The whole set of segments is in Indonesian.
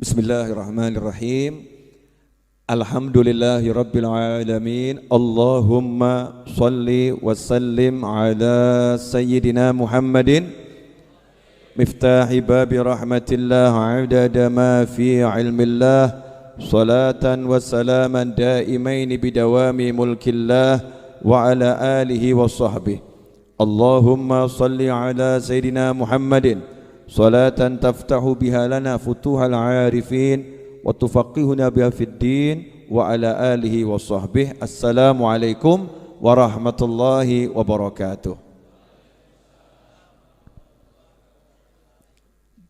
Bismillahirrahmanirrahim. Alhamdulillahi rabbil alamin. Allahumma salli wa sallim ala sayyidina Muhammadin miftahi babi rahmatillah adada ma fi ilmillah salatan wa salaman daimaini bidawami mulkillah wa ala alihi wa sahbihi. Allahumma salli ala sayyidina Muhammadin salatan taftahu biha lana futuhal arifin wa tufaqihuna biha fid din wa ala alihi wa sahbihi. Assalamualaikum warahmatullahi wabarakatuh.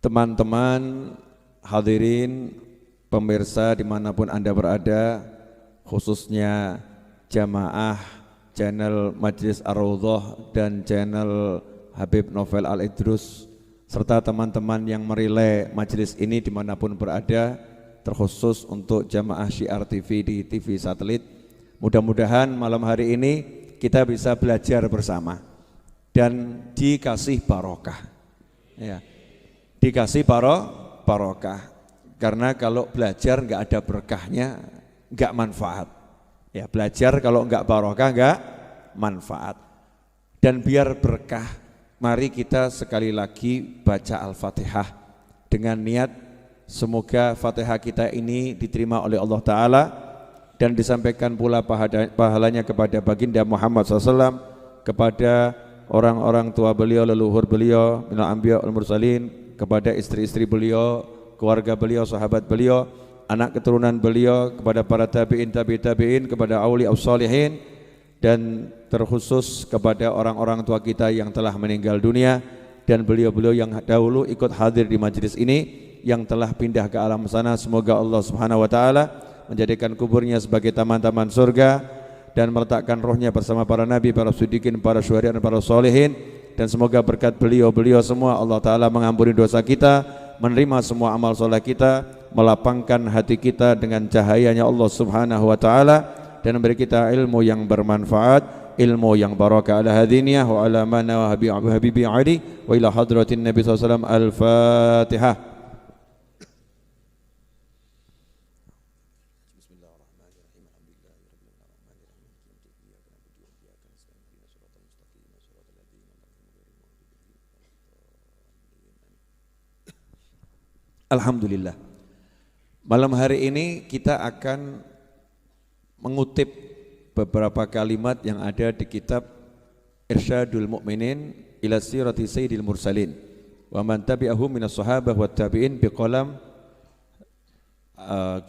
Teman-teman hadirin pemirsa dimanapun Anda berada, khususnya jamaah channel Majlis Ar-Raudhah dan channel Habib Novel Al-Idrus, serta teman-teman yang merilai majelis ini dimanapun berada, terkhusus untuk jamaah Syiar TV di TV satelit. Mudah-mudahan malam hari ini kita bisa belajar bersama dan dikasih barokah, ya, dikasih barokah. Karena kalau belajar nggak ada berkahnya, nggak manfaat. Ya, belajar kalau nggak barokah nggak manfaat. Dan biar berkah, mari kita sekali lagi baca Al-Fatihah dengan niat semoga Fatihah kita ini diterima oleh Allah Ta'ala dan disampaikan pula pahalanya kepada baginda Muhammad SAW, kepada orang-orang tua beliau, leluhur beliau, minal anbiya wal mursalin, kepada istri-istri beliau, keluarga beliau, sahabat beliau, anak keturunan beliau, kepada para tabi'in, tabi'in, kepada awliya ussalihin, dan terkhusus kepada orang-orang tua kita yang telah meninggal dunia dan beliau-beliau yang dahulu ikut hadir di majelis ini yang telah pindah ke alam sana. Semoga Allah Subhanahu wa taala menjadikan kuburnya sebagai taman-taman surga dan meletakkan rohnya bersama para nabi, para siddiqin, para syuhada dan para sholihin. Dan semoga berkat beliau-beliau semua Allah taala mengampuni dosa kita, menerima semua amal soleh kita, melapangkan hati kita dengan cahayanya Allah Subhanahu wa taala, dan memberi kita ilmu yang bermanfaat, ilmu yang barakah. Ala hadiniyah wa ala mana wa habibi ali wa ila hadratin Nabi SAW. Al-Fatihah. Alhamdulillah. Malam hari ini kita akan mengutip beberapa kalimat yang ada di kitab Irsyadul Mu'minin ila Sirati Sayyidil Mursalin wa man tabi'ahum minas sahabah wat tabi'in biqalam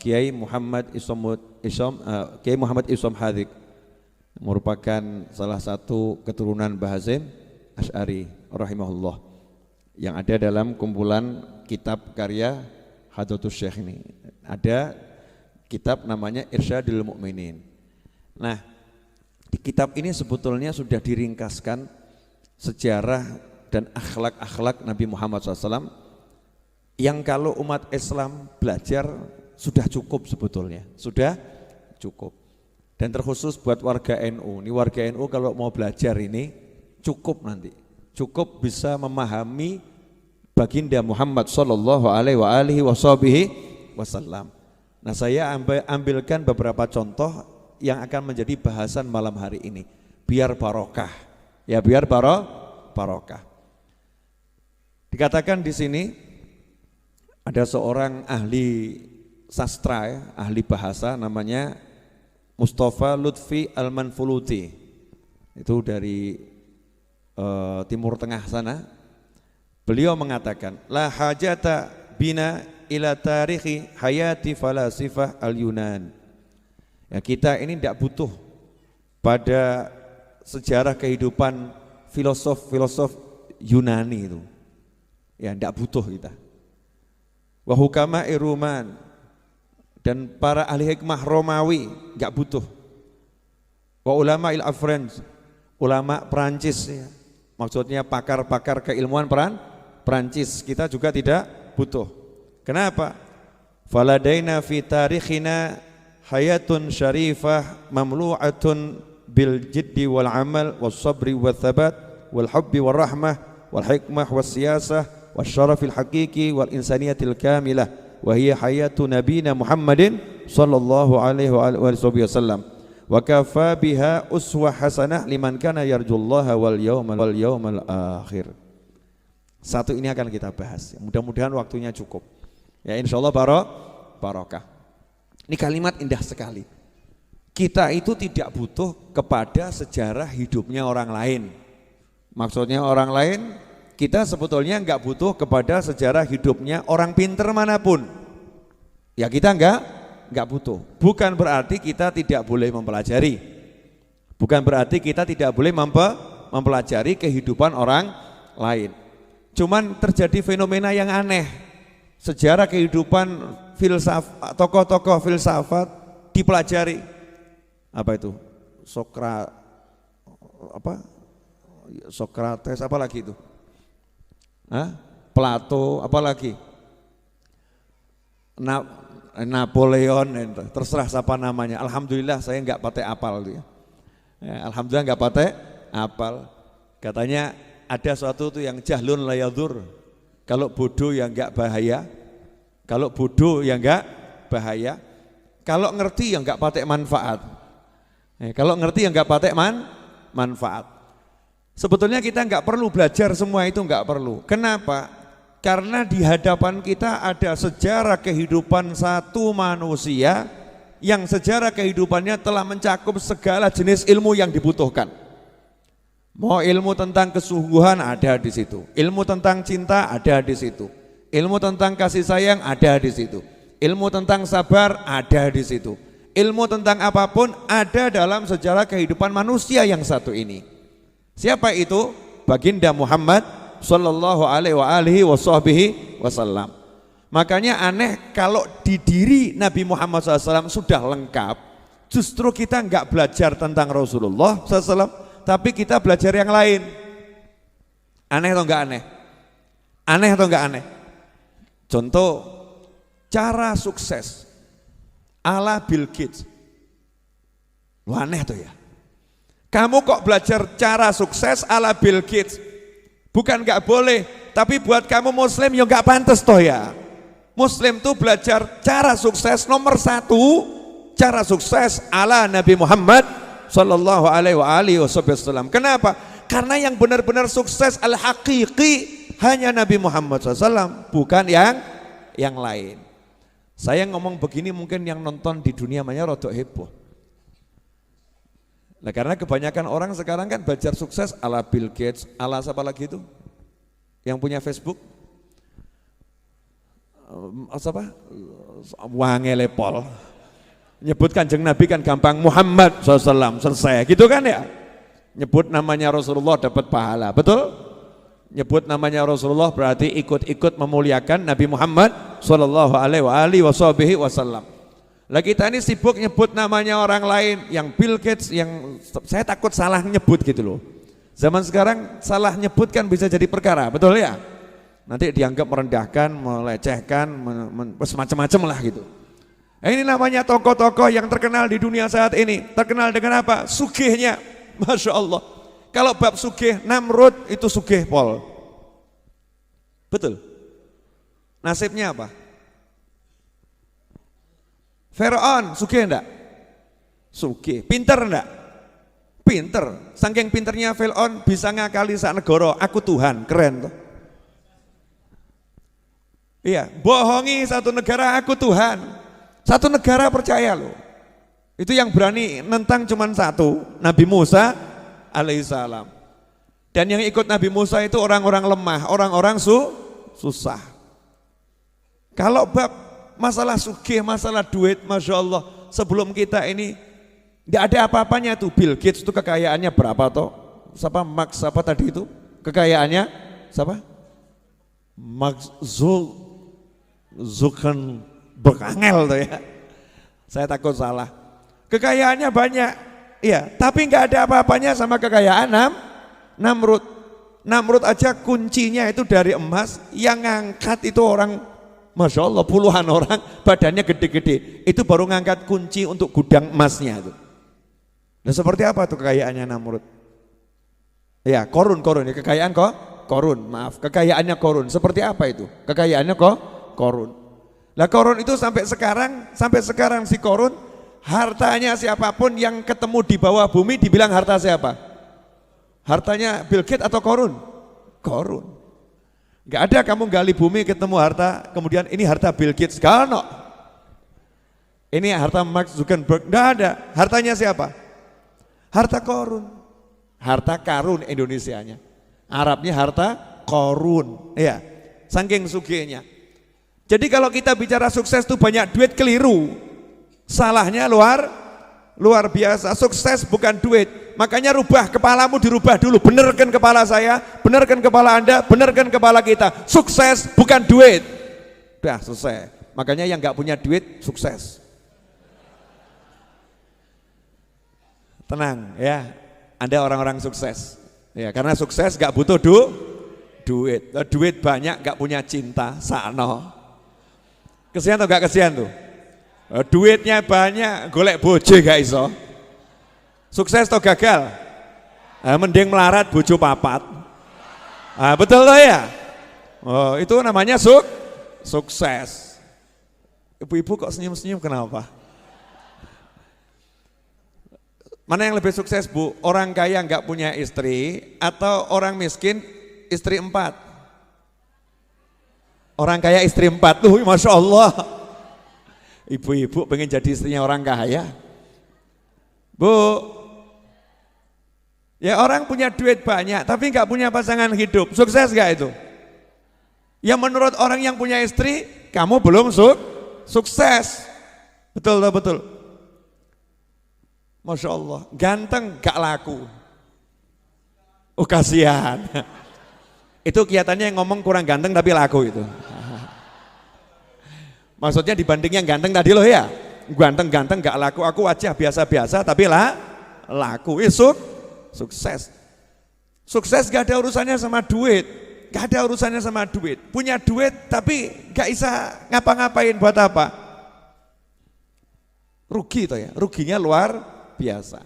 Kiai Muhammad Isom Hadik, merupakan salah satu keturunan Bahazim Asy'ari rahimahullah, yang ada dalam kumpulan kitab karya Hadratus Syekh ini. Ada kitab namanya Irsyadul Mu'minin. Nah, di kitab ini sebetulnya sudah diringkaskan sejarah dan akhlak-akhlak Nabi Muhammad SAW yang kalau umat Islam belajar sudah cukup sebetulnya, sudah cukup. Dan terkhusus buat warga NU, ini warga NU kalau mau belajar ini cukup nanti, cukup bisa memahami baginda Muhammad SAW. Nah, saya ambilkan beberapa contoh yang akan menjadi bahasan malam hari ini, biar barokah, ya, biar barokah. Dikatakan di sini ada seorang ahli sastra, ya, ahli bahasa, namanya Mustafa Lutfi Al-Manfuluti, itu dari Timur Tengah sana. Beliau mengatakan, la hajata bina ila tarikhi hayati falasifah al-Yunan. Ya, kita ini tidak butuh pada sejarah kehidupan filosof-filosof Yunani itu. Ya, tidak butuh kita. Wa hukama Iruman, dan para ahli hikmah Romawi tidak butuh. Wa ulama il-Afrans, ulama Perancis, ya. Maksudnya pakar-pakar keilmuan Perancis, kita juga tidak butuh. Kenapa? Faladaina fi tarikhina hayatun syarifah mamlu'atun bil jiddi wal amal was sabri wal thabat wal hubbi wal rahmah wal hikmah was siyasah was syarafil haqiqi wal insaniyatil kamilah wa hiya hayatu nabiyina Muhammadin sallallahu alaihi wasallam. Wa kafa biha uswah hasanah liman kana yarjullaha wal yawmal akhir. Satu ini akan kita bahas. Mudah-mudahan waktunya cukup. Ya insyaallah barokah. Ini kalimat indah sekali. Kita itu tidak butuh kepada sejarah hidupnya orang lain. Maksudnya orang lain, kita sebetulnya enggak butuh kepada sejarah hidupnya orang pinter manapun. Ya kita enggak butuh. Bukan berarti kita tidak boleh mempelajari. Bukan berarti kita tidak boleh mempelajari kehidupan orang lain. Cuman terjadi fenomena yang aneh. Sejarah kehidupan tokoh-tokoh filsafat dipelajari. Apa itu? Sokrates apa lagi itu? Plato apa lagi? Napoleon, terserah siapa namanya. Alhamdulillah saya enggak pakai apal itu ya. Alhamdulillah enggak pakai apal. Katanya ada suatu tuh yang jahlun layadur. Kalau bodoh ya enggak bahaya. Kalau bodoh ya enggak bahaya. Kalau ngerti ya enggak pakai manfaat. Kalau ngerti ya enggak pakai manfaat. Sebetulnya kita enggak perlu belajar semua itu, enggak perlu. Kenapa? Karena di hadapan kita ada sejarah kehidupan satu manusia yang sejarah kehidupannya telah mencakup segala jenis ilmu yang dibutuhkan. Mau ilmu tentang kesungguhan ada di situ, ilmu tentang cinta ada di situ, ilmu tentang kasih sayang ada di situ, ilmu tentang sabar ada di situ. Ilmu tentang apapun ada dalam sejarah kehidupan manusia yang satu ini. Siapa itu? Baginda Muhammad sallallahu alaihi wasallam. Makanya aneh kalau di diri Nabi Muhammad SAW sudah lengkap, justru kita enggak belajar tentang Rasulullah SAW, tapi kita belajar yang lain. Aneh atau enggak aneh? Aneh atau enggak aneh? Contoh, cara sukses ala Bill Gates. Lu aneh tuh ya. Kamu kok belajar cara sukses ala Bill Gates? Bukan enggak boleh, tapi buat kamu muslim ya enggak pantas toh ya. Muslim tuh belajar cara sukses nomor satu, cara sukses ala Nabi Muhammad sallallahu alaihi wasallam. Kenapa? Karena yang benar-benar sukses al-haqiqi hanya Nabi Muhammad SAW, bukan yang lain. Saya ngomong begini mungkin yang nonton di dunia banyak rodok heboh. Nah karena kebanyakan orang sekarang kan belajar sukses ala Bill Gates, ala siapa lagi itu? Yang punya Facebook? Siapa? Wangelepol. Nyebut Kanjeng Nabi kan gampang, Muhammad SAW, selesai gitu kan ya. Nyebut namanya Rasulullah dapat pahala, betul? Nyebut namanya Rasulullah berarti ikut-ikut memuliakan Nabi Muhammad sallallahu alaihi wasallam. Lah kita ini sibuk nyebut namanya orang lain, yang Bill Gates, yang saya takut salah nyebut gitu loh. Zaman sekarang salah nyebut kan bisa jadi perkara, betul ya? Nanti dianggap merendahkan, melecehkan, semacam-macam lah gitu. Ini namanya tokoh-tokoh yang terkenal di dunia saat ini. Terkenal dengan apa? Sugihnya, Masya Allah. Kalau bab sugih, Namrud itu sugih pol. Betul? Nasibnya apa? Firaun sugih enggak? Sugih. Pinter enggak? Pinter. Saking pinternya Firaun bisa ngakali sak negara, aku Tuhan, keren tuh. Iya, bohongi satu negara, aku Tuhan. Satu negara percaya loh. Itu yang berani nentang cuman satu, Nabi Musa alaihissalam. Dan yang ikut Nabi Musa itu orang-orang lemah, orang-orang susah. Kalau bab masalah sugih, masalah duit, Masya Allah, sebelum kita ini tidak ada apa-apanya tuh. Bill Gates itu kekayaannya berapa toh? Siapa Mark, siapa tadi itu? Kekayaannya siapa? Mark Zuckerberg, angel tuh ya. Saya takut salah. Kekayaannya banyak, iya, tapi nggak ada apa-apanya sama kekayaan Namrud. Namrud aja kuncinya itu dari emas, yang ngangkat itu orang, Masya Allah, puluhan orang, badannya gede-gede. Itu baru ngangkat kunci untuk gudang emasnya itu. Nah seperti apa tuh kekayaannya Namrud? Ya, Korun ya, kekayaan Korun, maaf, kekayaannya Korun. Seperti apa itu? Kekayaannya Korun. Lah Korun itu sampai sekarang si Korun, hartanya siapapun yang ketemu di bawah bumi dibilang harta siapa? Hartanya Bill Gates atau Korun? Korun. Enggak ada kamu gali bumi ketemu harta, kemudian ini harta Bill Gates, no. Ini harta Mark Zuckerberg, enggak ada. Hartanya siapa? Harta Korun. Harta karun Indonesianya. Arabnya harta Korun. Ya, saking sugihnya. Jadi kalau kita bicara sukses itu banyak duit, keliru. Salahnya luar biasa. Sukses bukan duit. Makanya rubah kepalamu, dirubah dulu. Benerkan kepala saya, benerkan kepala Anda, benerkan kepala kita. Sukses bukan duit. Udah selesai. Makanya yang nggak punya duit sukses. Tenang ya. Anda orang-orang sukses. Ya, karena sukses nggak butuh duit. Duit banyak nggak punya cinta, sakno. Kesian atau gak kesian tuh? Duitnya banyak, golek bojo gak iso. Sukses atau gagal? Mending melarat bojo papat. Betul loh ya? Oh, itu namanya sukses. Ibu-ibu kok senyum-senyum kenapa? Mana yang lebih sukses Bu? Orang kaya gak punya istri atau orang miskin istri 4? Orang kaya istri 4 tuh, Masya Allah. Ibu-ibu pengen jadi istrinya orang kaya. Bu, ya orang punya duit banyak tapi nggak punya pasangan hidup, sukses gak itu? Ya menurut orang yang punya istri, kamu belum sukses. Betul. Masya Allah, ganteng gak laku. Oh kasihan. Itu kelihatannya yang ngomong kurang ganteng tapi laku itu. Maksudnya dibanding yang ganteng tadi loh ya. Ganteng-ganteng gak laku, aku wajah biasa-biasa tapi laku. Sukses. Sukses gak ada urusannya sama duit. Gak ada urusannya sama duit. Punya duit tapi gak bisa ngapa-ngapain buat apa. Rugi toh ya, ruginya luar biasa.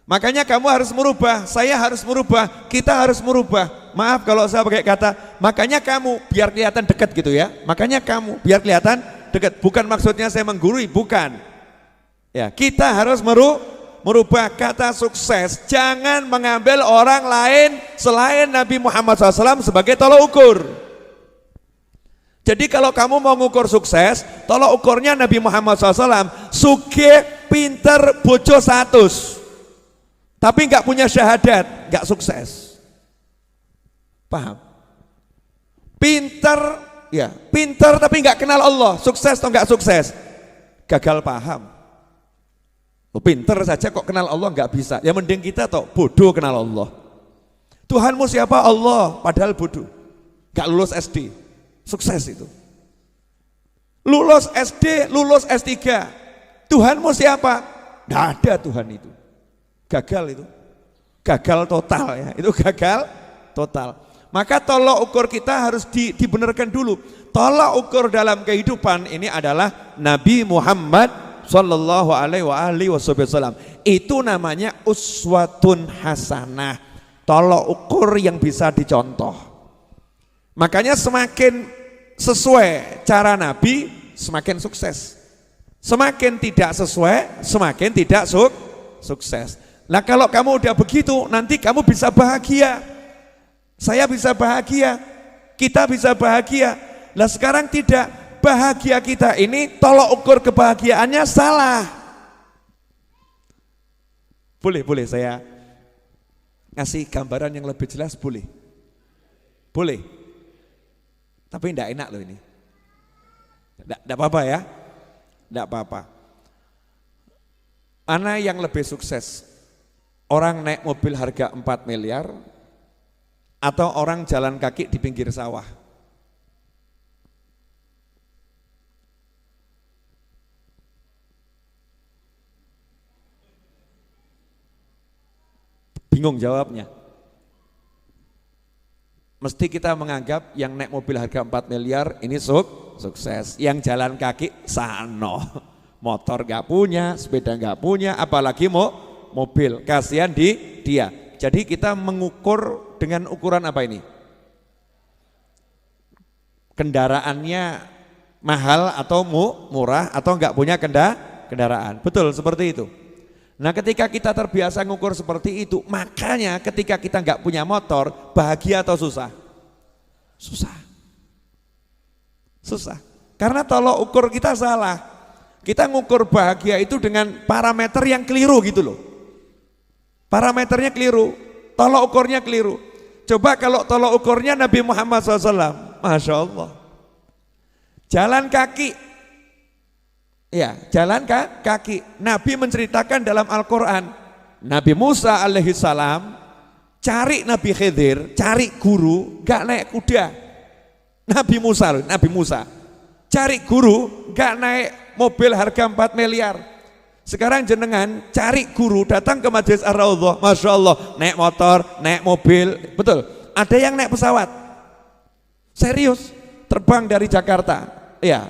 Makanya kamu harus merubah, saya harus merubah, kita harus merubah. Maaf kalau saya pakai kata, makanya kamu biar kelihatan dekat gitu ya. Makanya kamu biar kelihatan dekat. Bukan maksudnya saya menggurui, bukan. Ya, kita harus merubah kata sukses. Jangan mengambil orang lain selain Nabi Muhammad SAW sebagai tolok ukur. Jadi kalau kamu mau ngukur sukses, tolok ukurnya Nabi Muhammad SAW. Sugih, pinter, bojo 100. Tapi nggak punya syahadat, nggak sukses. Paham? Pinter, ya, pinter tapi nggak kenal Allah, sukses atau nggak sukses? Gagal paham. Pinter saja kok kenal Allah nggak bisa. Ya mending kita toh bodoh kenal Allah. Tuhanmu siapa? Allah, padahal bodoh. Nggak lulus SD, sukses itu. Lulus SD, lulus S3. Tuhanmu siapa? Nggak ada Tuhan itu. Gagal itu, gagal total ya, itu gagal total. Maka tolok ukur kita harus dibenarkan dulu. Tolok ukur dalam kehidupan ini adalah Nabi Muhammad Sallallahu Alaihi Wasallam. Itu namanya uswatun hasanah. Tolok ukur yang bisa dicontoh. Makanya semakin sesuai cara Nabi, semakin sukses. Semakin tidak sesuai, semakin tidak sukses. Nah kalau kamu udah begitu, nanti kamu bisa bahagia. Saya bisa bahagia, kita bisa bahagia. Nah sekarang tidak, bahagia kita ini tolok ukur kebahagiaannya salah. Boleh saya ngasih gambaran yang lebih jelas, boleh? Boleh. Tapi enggak enak loh ini. Enggak apa-apa ya, enggak apa-apa. Mana yang lebih sukses? Orang naik mobil harga 4 miliar atau orang jalan kaki di pinggir sawah? Bingung jawabnya. Mesti kita menganggap yang naik mobil harga 4 miliar ini sukses. Yang jalan kaki sano. Motor gak punya, sepeda gak punya, apalagi mobil, kasihan dia. Jadi kita mengukur dengan ukuran apa ini? Kendaraannya mahal atau murah atau enggak punya kendaraan. Betul seperti itu. Nah ketika kita terbiasa ngukur seperti itu, makanya ketika kita enggak punya motor, bahagia atau susah? Susah. Susah. Karena tolok ukur kita salah. Kita ngukur bahagia itu dengan parameter yang keliru gitu loh. Parameternya keliru, tolok ukurnya keliru. Coba kalau tolok ukurnya Nabi Muhammad SAW, Masya Allah. Jalan kaki, ya jalan kaki. Nabi menceritakan dalam Al-Quran, Nabi Musa alaihissalam cari Nabi Khidir, cari guru, gak naik kuda. Nabi Musa cari guru, gak naik mobil harga 4 miliar. Sekarang jenengan cari guru, datang ke Majelis Ar-Raudhah, Masya Allah, naik motor, naik mobil, betul. Ada yang naik pesawat, serius, terbang dari Jakarta, ya.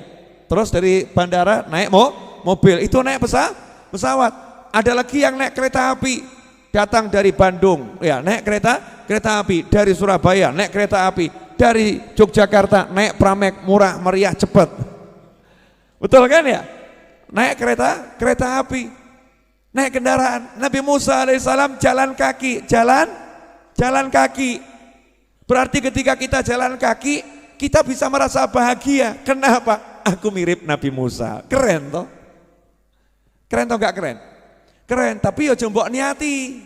Terus dari bandara naik mobil, itu naik pesawat. Ada lagi yang naik kereta api, datang dari Bandung, ya naik kereta api, dari Surabaya naik kereta api, dari Yogyakarta naik Pramek, murah, meriah, cepat. Betul kan ya? Naik kereta api, naik kendaraan. Nabi Musa alaihissalam jalan kaki, jalan kaki. Berarti ketika kita jalan kaki, kita bisa merasa bahagia. Kenapa? Aku mirip Nabi Musa. Keren toh? Keren toh gak keren? Keren, tapi ya mbok niati.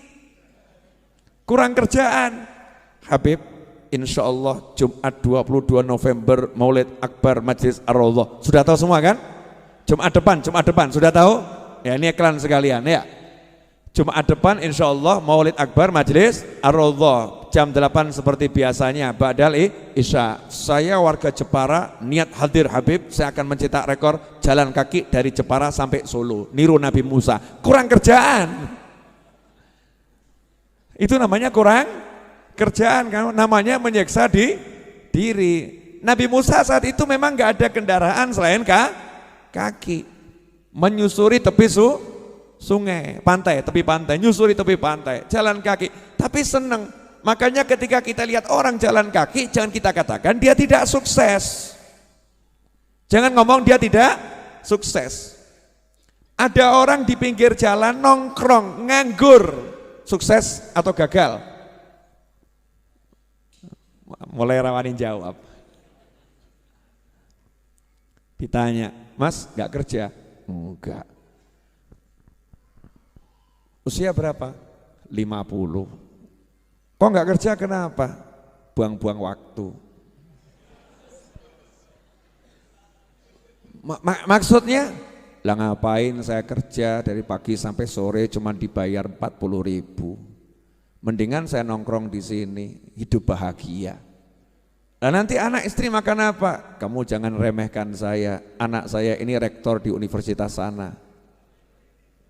Kurang kerjaan. Habib, insya Allah Jumat 22 November Maulid Akbar Majelis Ar-Raudhah. Sudah tahu semua kan? Jumat depan, sudah tahu? Ya ini iklan sekalian ya. Jumat depan insya Allah Maulid Akbar Majelis Ar-Raudhah jam 8 seperti biasanya ba'dal Isya. Saya warga Jepara niat hadir Habib, saya akan mencetak rekor jalan kaki dari Jepara sampai Solo, niru Nabi Musa. Kurang kerjaan. Itu namanya kurang kerjaan, kan? Namanya menyiksa diri. Nabi Musa saat itu memang gak ada kendaraan selain kaki, menyusuri tepi sungai, pantai, tepi pantai, nyusuri tepi pantai, jalan kaki, tapi senang. Makanya ketika kita lihat orang jalan kaki, jangan kita katakan dia tidak sukses. Jangan ngomong dia tidak sukses. Ada orang di pinggir jalan nongkrong, nganggur, sukses atau gagal? Mulai rawanin jawab. Ditanya, Mas gak kerja? Enggak. Usia berapa? 50. Kok gak kerja kenapa? Buang-buang waktu. Maksudnya? Lah ngapain saya kerja dari pagi sampai sore cuma dibayar 40.000. Mendingan saya nongkrong di sini, hidup bahagia. Nah nanti anak istri makan apa? Kamu jangan remehkan saya, anak saya ini rektor di universitas sana.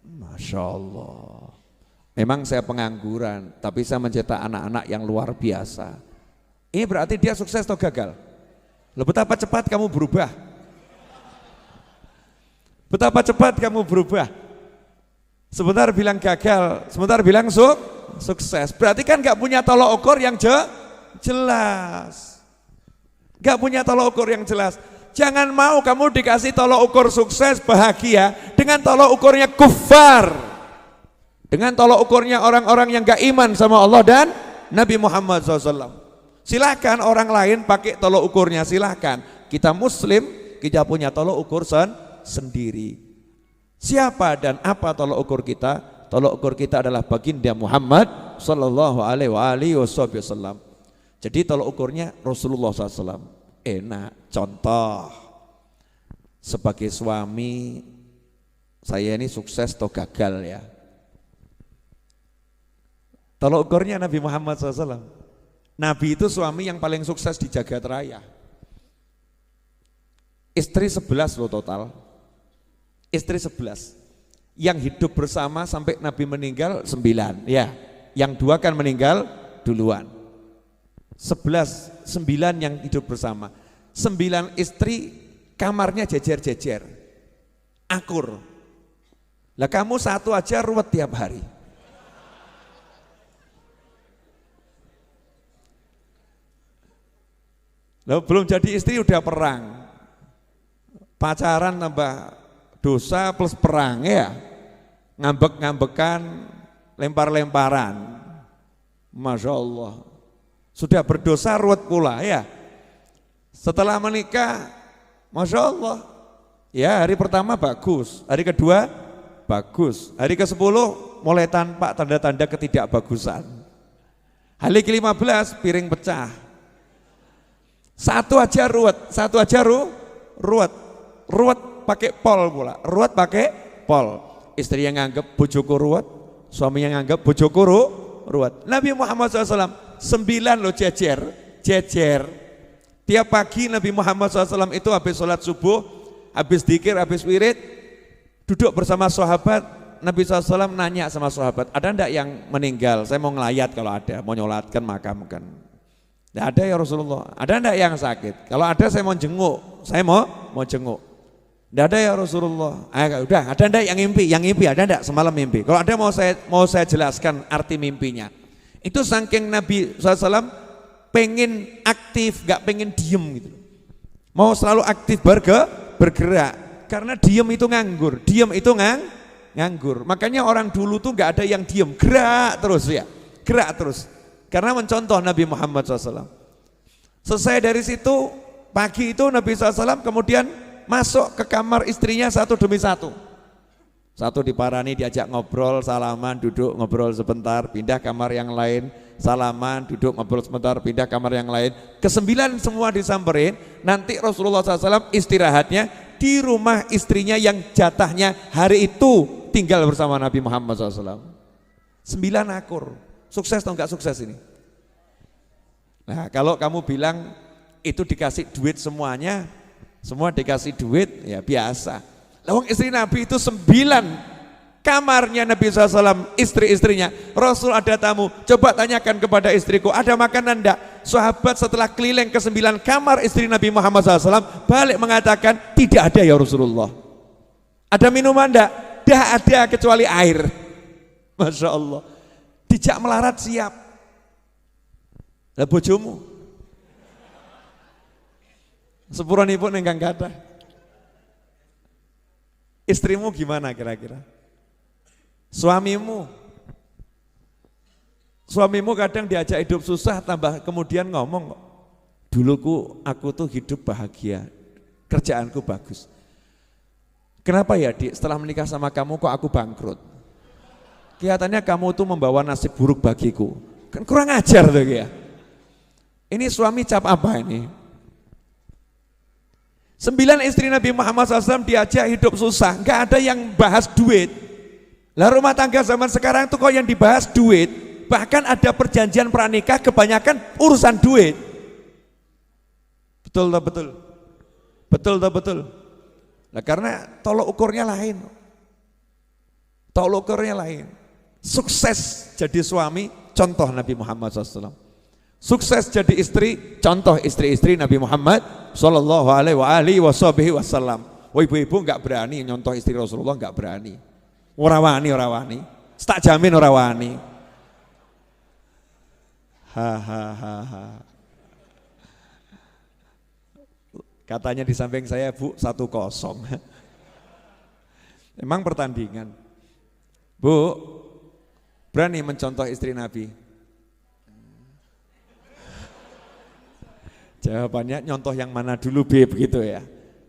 Masya Allah. Memang saya pengangguran, tapi saya mencetak anak-anak yang luar biasa. Ini berarti dia sukses atau gagal? Loh, betapa cepat kamu berubah. Betapa cepat kamu berubah. Sebentar bilang gagal, sebentar bilang sukses. Berarti kan gak punya tolok ukur yang jelas. Gak punya tolok ukur yang jelas. Jangan mau kamu dikasih tolok ukur sukses bahagia dengan tolok ukurnya kufar, dengan tolok ukurnya orang-orang yang gak iman sama Allah dan Nabi Muhammad SAW. Silahkan orang lain pakai tolok ukurnya, silahkan. Kita muslim, kita punya tolok ukur sendiri. Siapa dan apa tolok ukur kita? Tolok ukur kita adalah baginda Muhammad sallallahu alaihi wasallam. Jadi tolok ukurnya Rasulullah SAW. Enak, contoh sebagai suami saya ini sukses atau gagal ya. Tolok ukurnya Nabi Muhammad SAW. Nabi itu suami yang paling sukses di jagat raya. Istri 11 loh total. Istri 11. Yang hidup bersama sampai Nabi meninggal 9 ya. Yang 2 kan meninggal duluan. 9 yang hidup bersama. 9 istri kamarnya jejer-jejer, akur. Lah kamu satu aja ruwet tiap hari. Lalu belum jadi istri udah perang. pacaran tambah dosa plus perang ya, ngambek-ngambekan, lempar-lemparan, Masya Allah, sudah berdosa ruwet pula ya. Setelah menikah, Masya Allah, ya hari pertama bagus, hari kedua bagus, hari ke-10 mulai tampak tanda-tanda ketidakbagusan. Hari ke-15 piring pecah, satu aja ruwet, ruwet pakai pol pula, ruwet pakai pol. Istri yang nganggep bojoku ruwet, suami yang nganggep bojoku ruwet. Nabi Muhammad SAW 9 loh jejer. Tiap pagi Nabi Muhammad SAW itu habis sholat subuh, habis dzikir, habis wirid, duduk bersama sahabat. Nabi SAW nanya sama sahabat, ada enggak yang meninggal? Saya mau ngelayat kalau ada, mau nyolatkan makamkan. Tidak ada ya Rasulullah. Ada enggak yang sakit? Kalau ada saya mau jenguk, saya mau jenguk. Tidak ada ya Rasulullah. Udah, ada enggak yang ngimpi? Yang ngimpi ada enggak semalam mimpi? Kalau ada mau saya jelaskan arti mimpinya. Itu saking Nabi SAW pengen aktif, gak pengen diem gitu. Mau selalu aktif bergerak. Karena diem itu nganggur, nganggur. Makanya orang dulu tuh gak ada yang diem, gerak terus. Karena mencontoh Nabi Muhammad SAW. Selesai dari situ, pagi itu Nabi SAW kemudian masuk ke kamar istrinya satu demi satu. Satu diparani, diajak ngobrol, salaman, duduk ngobrol sebentar, pindah kamar yang lain, salaman, duduk ngobrol sebentar, pindah kamar yang lain. Ke-9 semua disamperin, nanti Rasulullah SAW istirahatnya di rumah istrinya yang jatahnya hari itu tinggal bersama Nabi Muhammad SAW. 9 akur, sukses atau enggak sukses ini? Nah kalau kamu bilang itu dikasih duit semuanya, semua dikasih duit, ya biasa. Lawang istri Nabi itu 9 kamarnya Nabi SAW, istri-istrinya. Rasul ada tamu, coba tanyakan kepada istriku, ada makanan enggak? Sahabat setelah keliling ke 9 kamar istri Nabi Muhammad SAW, balik mengatakan, tidak ada ya Rasulullah. Ada minuman enggak? Tidak ada kecuali air. Masya Allah. Dijak melarat siap. Lah bojomu? Sepuranipun engkang kathah. Istrimu gimana kira-kira? Suamimu kadang diajak hidup susah, tambah kemudian ngomong, duluku aku tuh hidup bahagia, kerjaanku bagus. Kenapa ya Dik, setelah menikah sama kamu kok aku bangkrut? Kelihatannya kamu tuh membawa nasib buruk bagiku. Kan kurang ajar tuh ya. Ini suami cap apa ini? 9 istri Nabi Muhammad SAW diajak hidup susah, nggak ada yang bahas duit. Lah rumah tangga zaman sekarang tuh kok yang dibahas duit, bahkan ada perjanjian pranikah kebanyakan urusan duit. Betul tak betul? Betul tak betul? Nah karena tolok ukurnya lain. Tolok ukurnya lain. Sukses jadi suami, contoh Nabi Muhammad SAW. Sukses jadi istri, contoh istri-istri Nabi Muhammad sallallahu alaihi wasallam. Wah ibu-ibu enggak berani nyontoh istri Rasulullah, enggak berani. Ora wani. Tak jamin ora wani. Ha. Katanya di samping saya, Bu, 1-0. Emang pertandingan. Bu, berani mencontoh istri Nabi? Jawabannya nyontoh yang mana dulu Beb gitu ya.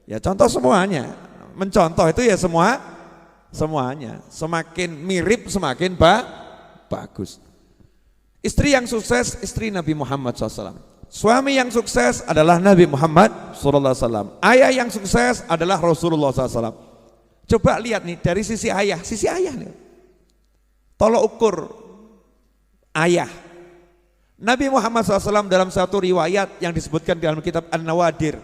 Ya contoh semuanya. Mencontoh itu ya semuanya. Semakin mirip semakin bagus. Istri yang sukses istri Nabi Muhammad SAW. Suami yang sukses adalah Nabi Muhammad SAW. Ayah yang sukses adalah Rasulullah SAW. Coba lihat nih dari sisi ayah nih. Tolok ukur ayah. Nabi Muhammad SAW dalam satu riwayat yang disebutkan dalam kitab An-Nawadir.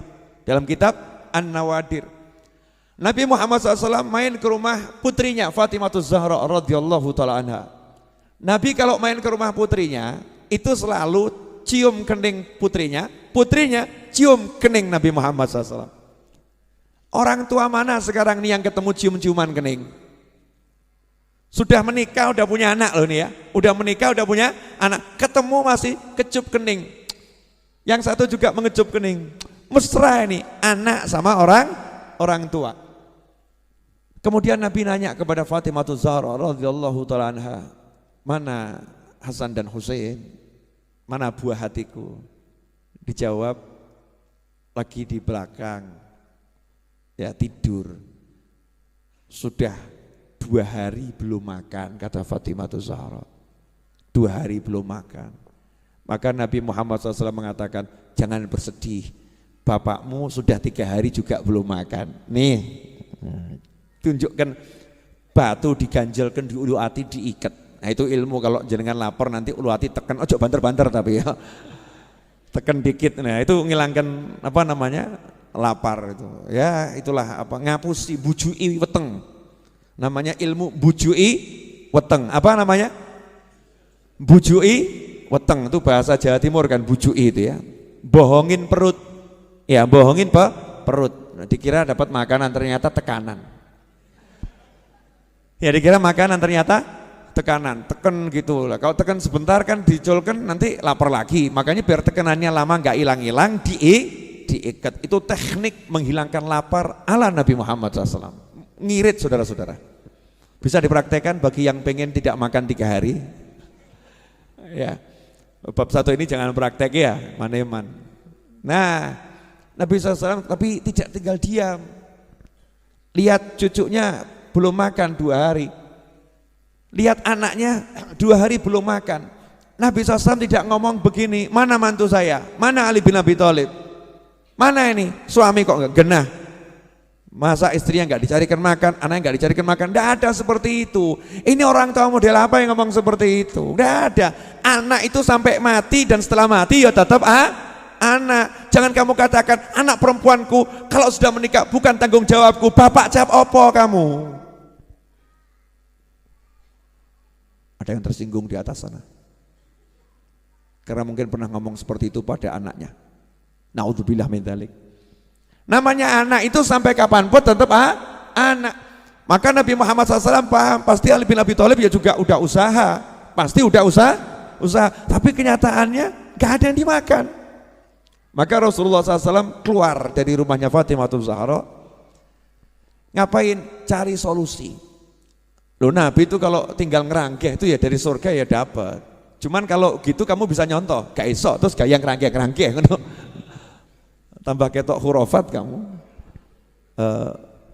Nabi Muhammad SAW main ke rumah putrinya Fatimatus Zahra radhiyallahu ta'ala anha. Nabi kalau main ke rumah putrinya itu selalu cium kening putrinya cium kening Nabi Muhammad SAW. Orang tua mana sekarang nih yang ketemu cium-ciuman kening? Sudah menikah, udah punya anak loh nih ya. Udah menikah, udah punya anak. Ketemu masih kecup kening. Yang satu juga mengecup kening. Mesra ini, anak sama orang orang tua. Kemudian Nabi nanya kepada Fatimah Zahra radhiyallahu taala anha, mana Hasan dan Husain? Mana buah hatiku? Dijawab, lagi di belakang, ya tidur. Sudah 2 hari belum makan, kata Fatimah Zahra. 2 hari belum makan. Maka Nabi Muhammad SAW mengatakan, jangan bersedih, bapakmu sudah 3 hari juga belum makan. Nih, tunjukkan batu diganjalkan di ulu hati diikat. Nah itu ilmu, kalau jenengan lapar nanti ulu hati tekan, ojo banter-banter tapi ya. Tekan dikit, nah itu ngilangkan apa namanya, lapar itu. Ya itulah apa, ngapusi bujui weteng. Namanya ilmu bujui weteng. Apa namanya? Bujui weteng, itu bahasa Jawa Timur kan, bujui itu ya. Bohongin perut. Ya, bohongin perut. Nah, dikira dapat makanan, ternyata tekanan. Ya dikira makanan, ternyata tekanan, teken gitu lah. Kalau tekan sebentar kan dicolkan nanti lapar lagi. Makanya biar tekanannya lama nggak hilang-hilang, diikat. Itu teknik menghilangkan lapar ala Nabi Muhammad SAW. Ngirit saudara-saudara. Bisa dipraktekkan bagi yang pengen tidak makan 3 hari. Ya, bab 1 ini jangan praktek ya, maneman. Nah, Nabi SAW tapi tidak tinggal diam. Lihat cucunya belum makan 2 hari. Lihat anaknya 2 hari belum makan. Nabi SAW tidak ngomong begini, mana mantu saya, mana Ali bin Abi Thalib, mana ini suami kok nggak genah, masa istrinya nggak dicarikan makan, anaknya nggak dicarikan makan. Nggak ada seperti itu. Ini orang tua model apa yang ngomong seperti itu? Nggak ada. Anak itu sampai mati dan setelah mati ya tetap anak. Jangan kamu katakan anak perempuanku kalau sudah menikah bukan tanggung jawabku. Bapak jawab opo kamu? Ada yang tersinggung di atas sana karena mungkin pernah ngomong seperti itu pada anaknya. Naudzubillah min dzalik. Namanya anak itu sampai kapanpun tetap anak. Maka Nabi Muhammad SAW paham, pasti Ali bin Abi Thalib ya juga udah usaha, pasti udah usaha, tapi kenyataannya gak ada yang dimakan. Maka Rasulullah SAW keluar dari rumahnya Fatimah Zahra, ngapain? Cari solusi. Loh, Nabi itu kalau tinggal ngerangkeh itu ya dari surga ya dapat. Cuman kalau gitu kamu bisa nyontoh, gak iso terus gak yang ngerangkeh. Tambah ketok hurufat kamu.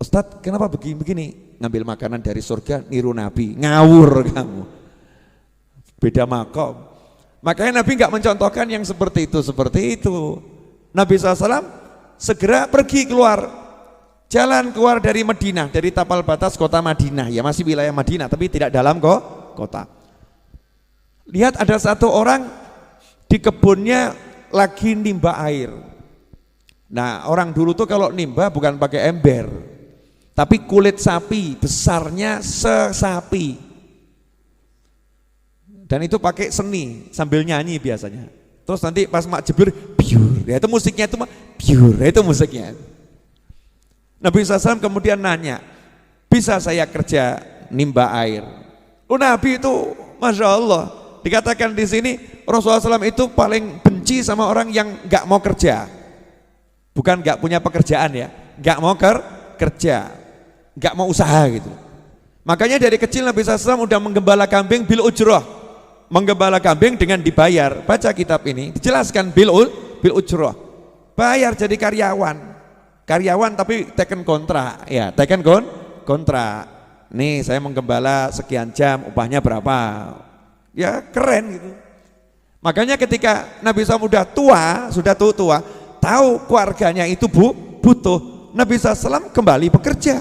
Ustadz kenapa begini? Ngambil makanan dari surga niru Nabi, ngawur kamu. Beda makom. Makanya Nabi nggak mencontohkan yang seperti itu. Nabi SAW segera pergi keluar, jalan keluar dari Madinah, dari tapal batas kota Madinah, ya masih wilayah Madinah tapi tidak dalam kota. Lihat ada satu orang di kebunnya lagi nimba air. Nah orang dulu tuh kalau nimba bukan pakai ember, tapi kulit sapi besarnya sesapi, dan itu pakai seni sambil nyanyi biasanya. Terus nanti pas mak jebur biur, ya itu musiknya itu biur, ya itu musiknya. Nabi SAW kemudian nanya, bisa saya kerja nimba air? Oh Nabi itu masya Allah, dikatakan di sini Rasulullah SAW itu paling benci sama orang yang nggak mau kerja. Bukan nggak punya pekerjaan ya, nggak mau kerja, nggak mau usaha gitu. Makanya dari kecil Nabi SAW udah menggembala kambing bil ujroh, menggembala kambing dengan dibayar. Baca kitab ini dijelaskan bil ujroh, bayar jadi karyawan tapi teken kontrak ya, teken kontrak. Nih saya menggembala sekian jam, upahnya berapa? Ya keren gitu. Makanya ketika Nabi SAW udah tua, tahu keluarganya itu butuh, Nabi SAW kembali bekerja.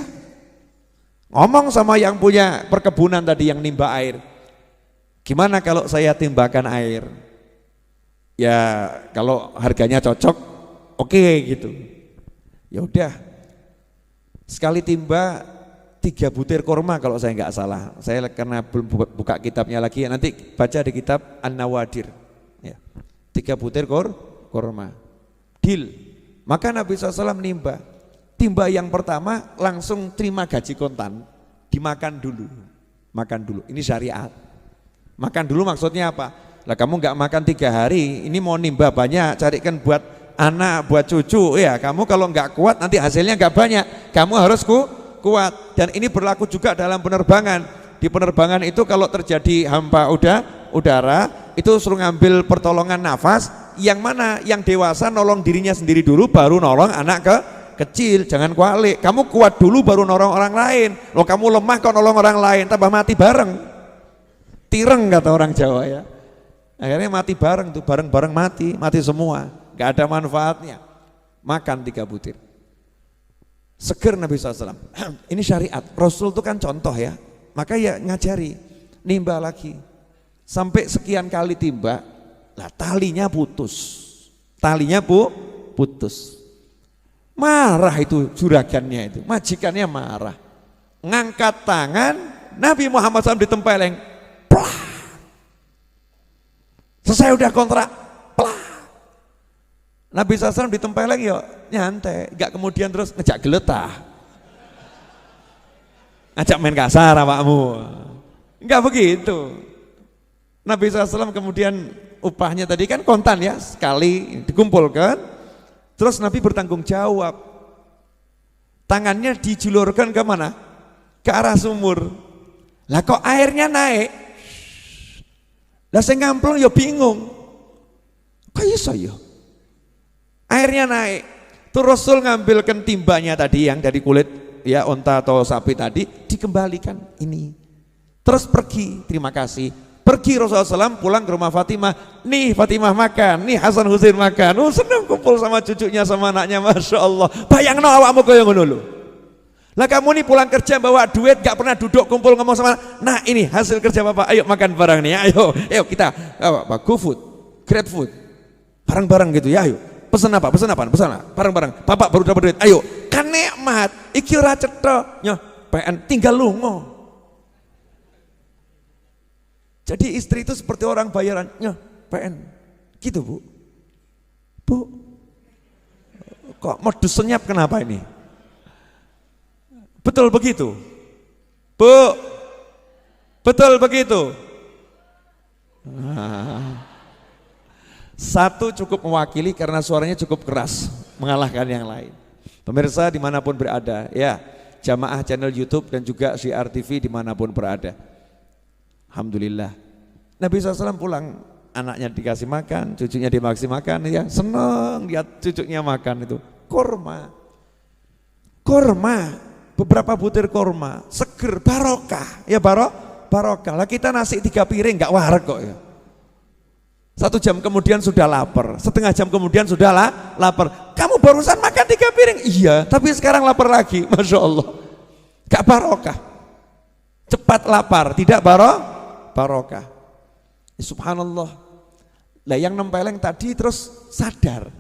Ngomong sama yang punya perkebunan tadi yang nimba air, gimana kalau saya timbakan air? Ya kalau harganya cocok, oke gitu. Ya udah, sekali timba 3 butir kurma kalau saya nggak salah. Saya karena belum buka kitabnya lagi, nanti baca di kitab An-Nawadir. Ya, 3 butir kurma. Deal. Maka Nabi SAW nimba. Timba yang pertama langsung terima gaji kontan, dimakan dulu. Makan dulu. Ini syariat. Makan dulu maksudnya apa? Lah kamu nggak makan 3 hari, ini mau nimba banyak, carikan buat anak, buat cucu. Ya, kamu kalau nggak kuat nanti hasilnya nggak banyak. Kamu harus kuat. Dan ini berlaku juga dalam penerbangan. Di penerbangan itu kalau terjadi hampa udara, itu suruh ngambil pertolongan nafas. Yang mana? Yang dewasa nolong dirinya sendiri dulu, baru nolong anak kecil. Jangan kualik. Kamu kuat dulu baru nolong orang lain. Loh, kamu lemah kok nolong orang lain, tambah mati bareng. Tireng kata orang Jawa ya. Akhirnya mati bareng tuh, bareng-bareng mati semua, gak ada manfaatnya. Makan 3 butir. Seger Nabi SAW. Ini syariat, Rasul itu kan contoh ya. Maka ya ngajari, nimba lagi. Sampai sekian kali timba, lah talinya putus. Putus. Marah itu juragannya itu, majikannya marah. Ngangkat tangan, Nabi Muhammad SAW ditempeleng. Plah. Selesai udah kontrak, pelah. Nabi SAW ditempeleng ya nyantai, gak kemudian terus ngejak geletah, ngajak main kasar awakmu, enggak begitu. Nabi SAW kemudian upahnya tadi kan kontan ya, sekali dikumpulkan, terus Nabi bertanggung jawab, tangannya dijulurkan ke mana? Ke arah sumur. Lah kok airnya naik? Lah sing ngamplung ya bingung. Kok iso ya? Airnya naik. Tuh Rasul ngambilkan timbanya tadi yang dari kulit ya onta atau sapi tadi, dikembalikan ini. Terus pergi, terima kasih. Pergi Rasulullah SAW pulang ke rumah Fatimah. Nih Fatimah makan, nih Hasan Husain makan. Oh senang kumpul sama cucunya sama anaknya, Masya Allah. Bayangno awakmu kaya ngono lho. Lah kamu nih pulang kerja bawa duit, gak pernah duduk kumpul ngomong sama, nah ini hasil kerja bapak, ayo makan bareng nih, ayo kita GoFood, GrabFood, bareng-bareng gitu ya, ayo pesan apa, bareng-bareng, bapak baru dapat duit, ayo kan nikmat, iki ora cetha, nyoh PN tinggal lungo. Jadi istri itu seperti orang bayaran, nyoh PN, gitu bu, kok modus senyap kenapa ini? Betul begitu? Bu, betul begitu? Satu cukup mewakili karena suaranya cukup keras, mengalahkan yang lain. Pemirsa dimanapun berada, ya jamaah channel YouTube dan juga Syiar TV dimanapun berada. Alhamdulillah. Nabi SAW pulang, anaknya dikasih makan, cucunya dikasih makan, ya senang lihat cucunya makan itu. Kurma. Beberapa butir korma, seger, barokah, ya barokah. Lah kita nasi 3 piring nggak wareg kok ya. 1 jam kemudian sudah lapar, setengah jam kemudian sudah lapar. Kamu barusan makan 3 piring, iya, tapi sekarang lapar lagi, Masya Allah. Gak barokah, cepat lapar, tidak barokah. Subhanallah. Lah yang nempeleng tadi terus sadar.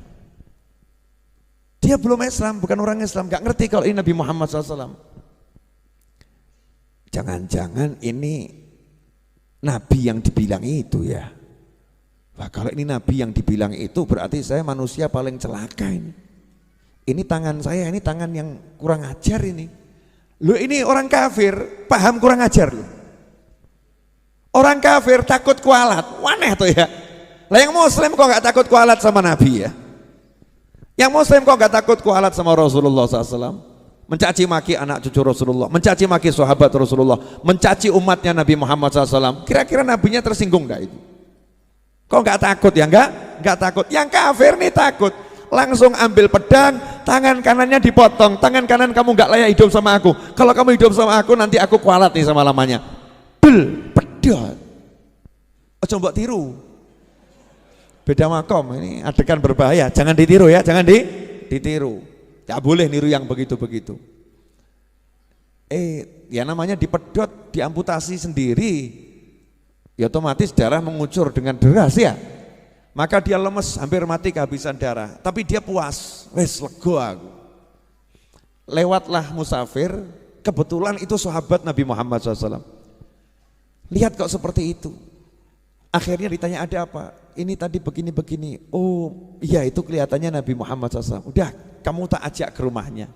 Dia belum Islam, bukan orang Islam, gak ngerti kalau ini Nabi Muhammad SAW. Jangan-jangan ini Nabi yang dibilang itu ya. Wah, kalau ini Nabi yang dibilang itu berarti saya manusia paling celaka ini. Ini tangan saya, ini tangan yang kurang ajar ini. Loh ini orang kafir, paham kurang ajar loh. Orang kafir takut kualat, waneh tuh ya. Lah yang muslim kok gak takut kualat sama Nabi ya. Yang muslim kok gak takut kualat sama Rasulullah SAW, mencaci maki anak cucu Rasulullah, mencaci maki sahabat Rasulullah, mencaci umatnya Nabi Muhammad SAW. Kira-kira nabinya tersinggung gak itu? Kok gak takut ya? Gak takut. Yang kafir nih takut. Langsung ambil pedang, tangan kanannya dipotong, tangan kanan kamu gak layak hidup sama aku. Kalau kamu hidup sama aku nanti aku kualat nih sama lamanya. Pedang. Oh coba tiru. Beda makom, ini adegan berbahaya, jangan ditiru ya, jangan ditiru. Gak boleh niru yang begitu-begitu. Ya namanya dipedot, diamputasi sendiri, ya otomatis darah mengucur dengan deras ya. Maka dia lemes, hampir mati kehabisan darah. Tapi dia puas, wes lego aku. Lewatlah musafir, kebetulan itu sahabat Nabi Muhammad SAW. Lihat kok seperti itu. Akhirnya ditanya ada apa? Ini tadi begini-begini. Oh iya itu kelihatannya Nabi Muhammad SAW. Udah kamu tak ajak ke rumahnya.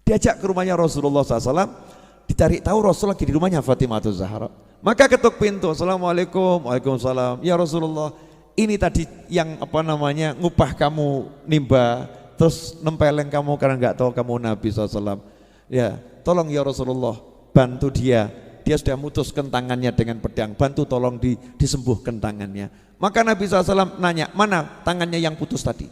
Diajak ke rumahnya Rasulullah SAW. Dicari tahu Rasul lagi di rumahnya Fatimah Zahra. Maka ketuk pintu. Assalamualaikum. Waalaikumsalam. Ya Rasulullah, ini tadi yang apa namanya ngupah kamu nimba, terus nempeleng kamu karena nggak tahu kamu Nabi SAW. Ya, tolong ya Rasulullah, bantu dia. Dia sudah mutuskan tangannya dengan pedang, bantu tolong disembuhkan tangannya. Maka Nabi SAW nanya, mana tangannya yang putus tadi?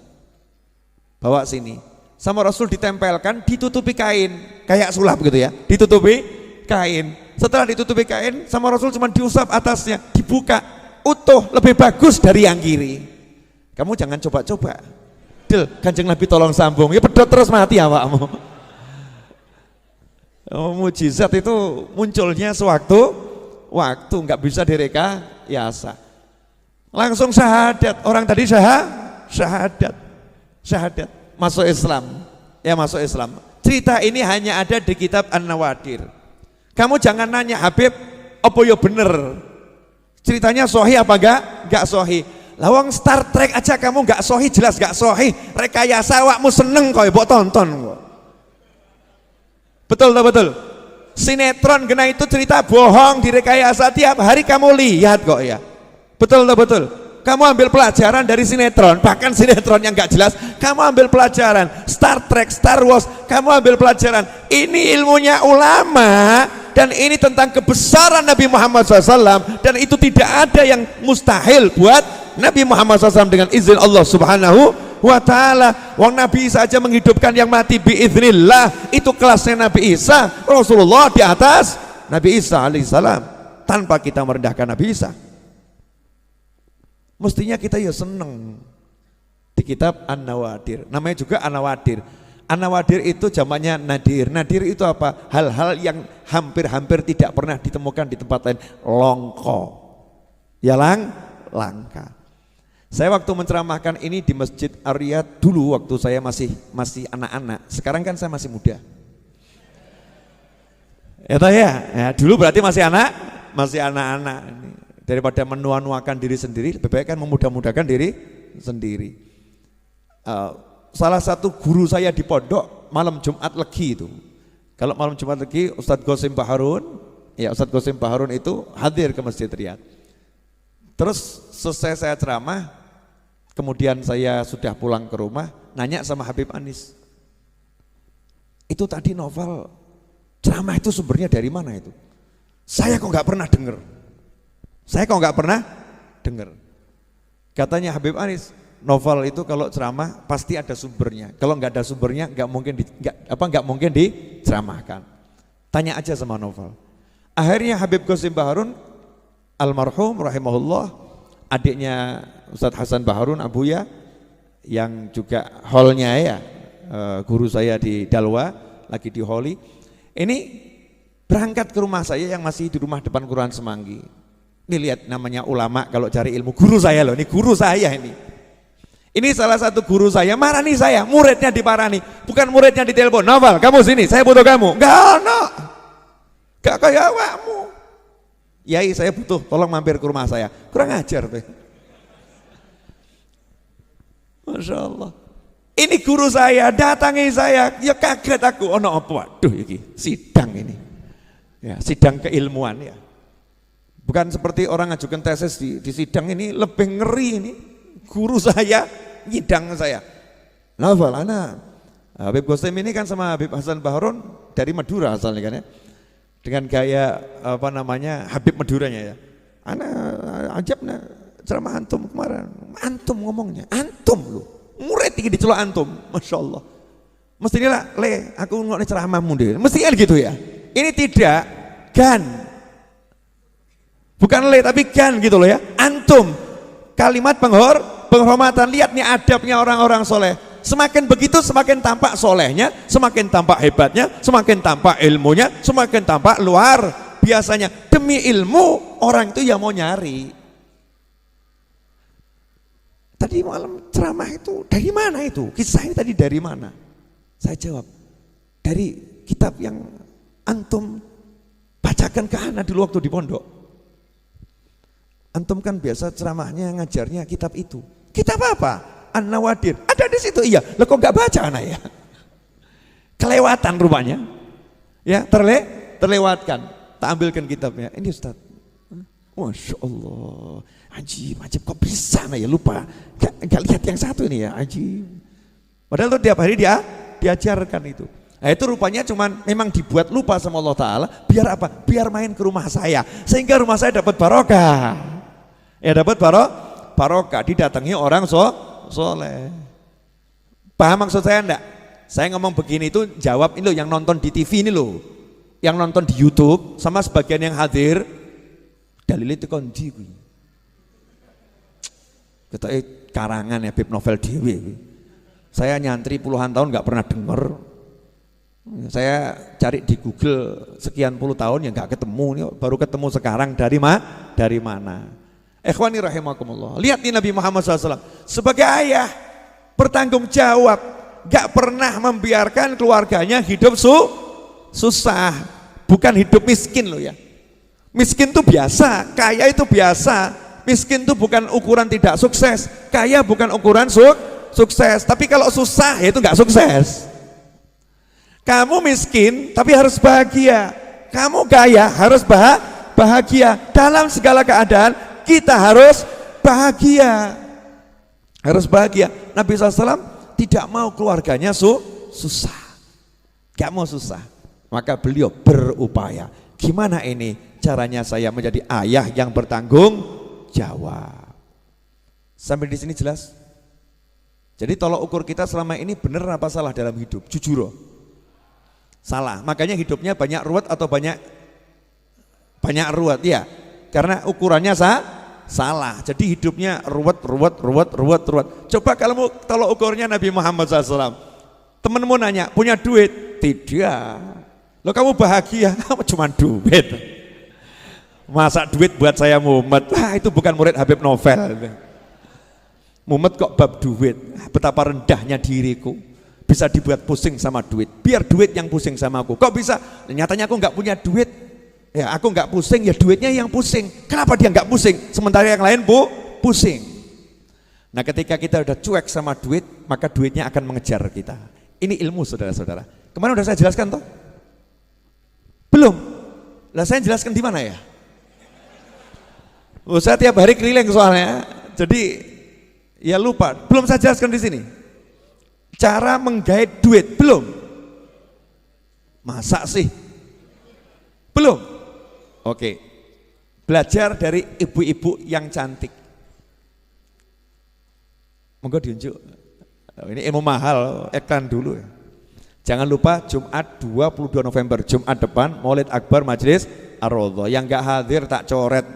Bawa sini. Sama Rasul ditempelkan, ditutupi kain, kayak sulap gitu ya, ditutupi kain. Setelah ditutupi kain, sama Rasul cuma diusap atasnya, dibuka, utuh, lebih bagus dari yang kiri. Kamu jangan coba-coba. Del, Kanjeng Nabi tolong sambung, ya pedot terus mati awakmu. Mujizat itu munculnya sewaktu-waktu, nggak bisa direkayasa. Langsung syahadat, orang tadi syahadat, masuk Islam, ya masuk Islam. Cerita ini hanya ada di kitab An-Nawadir. Kamu jangan nanya Habib, apa ya bener? Ceritanya sahih apa enggak sahih? Lawang Star Trek aja kamu enggak sahih, jelas enggak sahih. Rekayasa awakmu seneng kok, mbok tonton kok. Betul tak betul? Sinetron kena itu cerita bohong, direkayasa tiap hari kamu lihat kok ya. Betul tak betul? Kamu ambil pelajaran dari sinetron, bahkan sinetron yang enggak jelas, kamu ambil pelajaran. Star Trek, Star Wars, kamu ambil pelajaran. Ini ilmunya ulama, dan ini tentang kebesaran Nabi Muhammad SAW, dan itu tidak ada yang mustahil buat Nabi Muhammad SAW dengan izin Allah Subhanahu wa ta'ala. Wong Nabi Isa aja menghidupkan yang mati biiznillah, itu kelasnya Nabi Isa. Rasulullah di atas Nabi Isa alaihissalam, tanpa kita merendahkan Nabi Isa. Mestinya kita ya seneng. Di kitab An-Nawadir, namanya juga An-Nawadir. An-Nawadir itu jamaknya nadir. Nadir itu apa? Hal-hal yang hampir-hampir tidak pernah ditemukan di tempat lain. Longko, ya langka. Saya waktu menceramahkan ini di Masjid Ar-Riyad dulu waktu saya masih anak-anak. Sekarang kan saya masih muda. Ya, dulu berarti masih anak-anak. Daripada menua-nuakan diri sendiri, lebih baik kan memudah-mudahkan diri sendiri. Salah satu guru saya di pondok malam Jumat Legi itu. Kalau malam Jumat Legi Ustadz Qasim Baharun, ya Ustadz Qasim Baharun itu hadir ke Masjid Riyad. Terus selesai saya ceramah, kemudian saya sudah pulang ke rumah, nanya sama Habib Anis. Itu tadi novel ceramah itu sumbernya dari mana itu? Saya kok nggak pernah dengar. Katanya Habib Anis, novel itu kalau ceramah pasti ada sumbernya. Kalau nggak ada sumbernya nggak mungkin diceramahkan. Tanya aja sama novel. Akhirnya Habib Qasim Baharun almarhum rahimahullah, adiknya Ustadz Hasan Baharun Abuya, yang juga holnya ya, guru saya di Dalwa, lagi di Holi. Ini berangkat ke rumah saya yang masih di rumah depan Kelurahan Semanggi. Ini lihat namanya ulama kalau cari ilmu, guru saya loh, ini guru saya ini. Ini salah satu guru saya, marani saya, muridnya diparani, bukan muridnya ditelepon, Novel kamu sini, saya butuh kamu. Gak kayak awakmu. Yai saya butuh, tolong mampir ke rumah saya. Kurang ajar tuh. Masya Allah. Ini guru saya, datangi saya, ya kaget aku. Oh no, waduh ini sidang ini. Ya, sidang keilmuan ya. Bukan seperti orang ngajukan tesis di sidang ini, lebih ngeri ini. Guru saya, nyidang saya. Novel, Habib Qasim ini kan sama Habib Hasan Baharun dari Madura asalnya kan ya. Dengan gaya apa namanya Habib Maduranya ya. Ajabnya ceramah antum kemarin. Antum ngomongnya, antum loh. Murid tinggi dicelok antum, Masya Allah. Mestinya lah, aku ngomongnya ceramahmu deh. Mestinya gitu ya. Ini tidak, gan. Bukan tapi gan gitu loh ya. Antum, kalimat penghormatan. Lihat nih adabnya orang-orang soleh. Semakin begitu semakin tampak solehnya, semakin tampak hebatnya, semakin tampak ilmunya, semakin tampak luar biasanya. Demi ilmu orang itu ya mau nyari. Tadi malam ceramah itu dari mana itu? Kisahnya tadi dari mana? Saya jawab, dari kitab yang antum bacakan ke anak dulu waktu di pondok. Antum kan biasa ceramahnya ngajarnya kitab itu. Kitab apa? An-Nawadir. Ada di situ. Iya. Lo kok nggak baca anak ya? Kelewatan rupanya. Ya, terlewatkan. Tak ambilkan kitabnya. Ini Ustaz. Masya Allah, ajib, kok bisa ya lupa, gak lihat yang satu ini ya, ajib. Padahal tuh tiap hari dia diajarkan itu. Nah itu rupanya cuman memang dibuat lupa sama Allah Ta'ala, biar apa? Biar main ke rumah saya, sehingga rumah saya dapat barokah. Ya dapat barokah, didatangi orang soleh. Paham maksud saya enggak? Saya ngomong begini itu jawab ini loh, yang nonton di TV ini loh, yang nonton di YouTube sama sebagian yang hadir, dalilnya itu kondi. Kita karangan ya Bib novel dewi. Saya nyantri puluhan tahun nggak pernah dengar. Saya cari di Google sekian puluh tahun ya nggak ketemu, nih baru ketemu sekarang dari mana? Ikhwani rahimakumullah. Lihat nih Nabi Muhammad SAW sebagai ayah bertanggung jawab, nggak pernah membiarkan keluarganya hidup susah, bukan hidup miskin loh ya. Miskin itu biasa, kaya itu biasa. Miskin itu bukan ukuran tidak sukses, kaya bukan ukuran sukses. Tapi kalau susah ya itu nggak sukses. Kamu miskin tapi harus bahagia, kamu kaya harus bahagia. Dalam segala keadaan kita harus bahagia, Nabi SAW tidak mau keluarganya susah, gak mau susah, maka beliau berupaya. Gimana ini caranya saya menjadi ayah yang bertanggung jawab? Sampai di sini jelas? Jadi tolok ukur kita selama ini benar apa salah dalam hidup? Jujur loh. Salah, makanya hidupnya banyak ruwet atau banyak ruwet ya, karena ukurannya salah. Jadi hidupnya ruwet. Coba kalau tolok ukurnya Nabi Muhammad SAW, temenmu nanya punya duit? Tidak. Lo kamu bahagia? Cuma duit. Masa duit buat saya mumet? Itu bukan murid Habib Novel. Mumet kok bab duit. Betapa rendahnya diriku, bisa dibuat pusing sama duit, biar duit yang pusing sama aku. Kok bisa? Nyatanya aku nggak punya duit, ya aku nggak pusing, ya duitnya yang pusing. Kenapa dia nggak pusing sementara yang lain pusing? Nah ketika kita udah cuek sama duit, maka duitnya akan mengejar kita. Ini ilmu saudara-saudara. Kemarin udah saya jelaskan toh? Belum? Lah saya jelaskan di mana ya? Saya tiap hari keliling soalnya, jadi ya lupa. Belum saya jelaskan di sini. Cara menggait duit, belum? Masa sih? Belum? Oke. Belajar dari ibu-ibu yang cantik. Monggo diunjuk. Ini ilmu mahal, iklan dulu ya. Jangan lupa Jumat 22 November, Jumat depan, Maulid Akbar Majelis Ar-Raudhah. Yang gak hadir tak coret.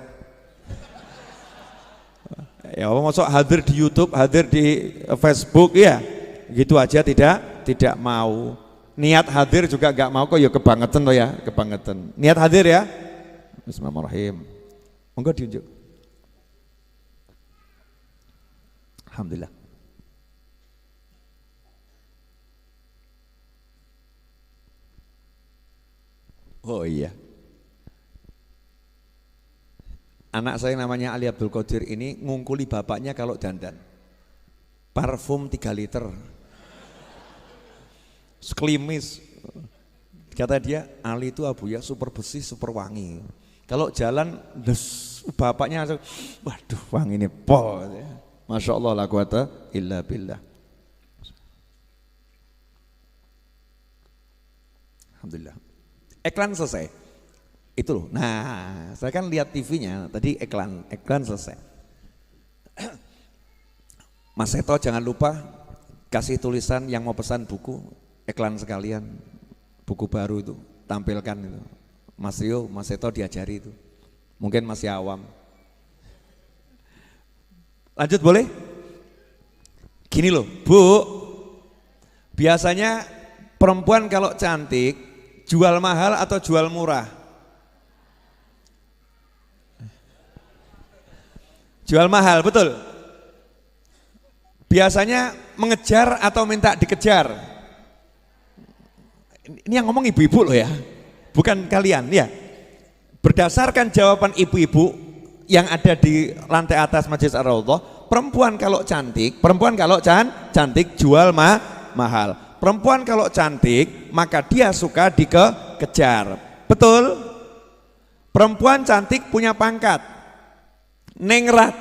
Ya maksud hadir di YouTube, hadir di Facebook ya. Gitu aja tidak mau. Niat hadir juga gak mau kok, ya kebangetan loh ya, kebangetan. Niat hadir ya. Bismillahirrahmanirrahim. Monggo diunjuk. Alhamdulillah. Oh iya. Anak saya namanya Ali Abdul Qadir ini ngungkuli bapaknya kalau dandan. Parfum 3 liter. Sekelimis. Kata dia, Ali itu Abu ya super bersih, super wangi. Kalau jalan, bapaknya langsung, waduh wangi ini pol. Masya Allah la quwata illa billah. Alhamdulillah. Iklan selesai. Itu loh. Nah, saya kan lihat TV-nya tadi iklan selesai. Mas Seto jangan lupa kasih tulisan yang mau pesan buku, iklan sekalian, buku baru itu tampilkan itu. Mas Rio, Mas Seto diajari itu. Mungkin masih awam. Lanjut boleh? Gini loh, Bu. Biasanya perempuan kalau cantik jual mahal atau jual murah? Jual mahal, betul. Biasanya mengejar atau minta dikejar? Ini yang ngomong ibu-ibu loh ya, bukan kalian ya. Berdasarkan jawaban ibu-ibu yang ada di lantai atas Masjid Ar-Raudhah, perempuan kalau cantik jual mahal. Perempuan kalau cantik maka dia suka dikejar. Betul? Perempuan cantik punya pangkat. Ningrat.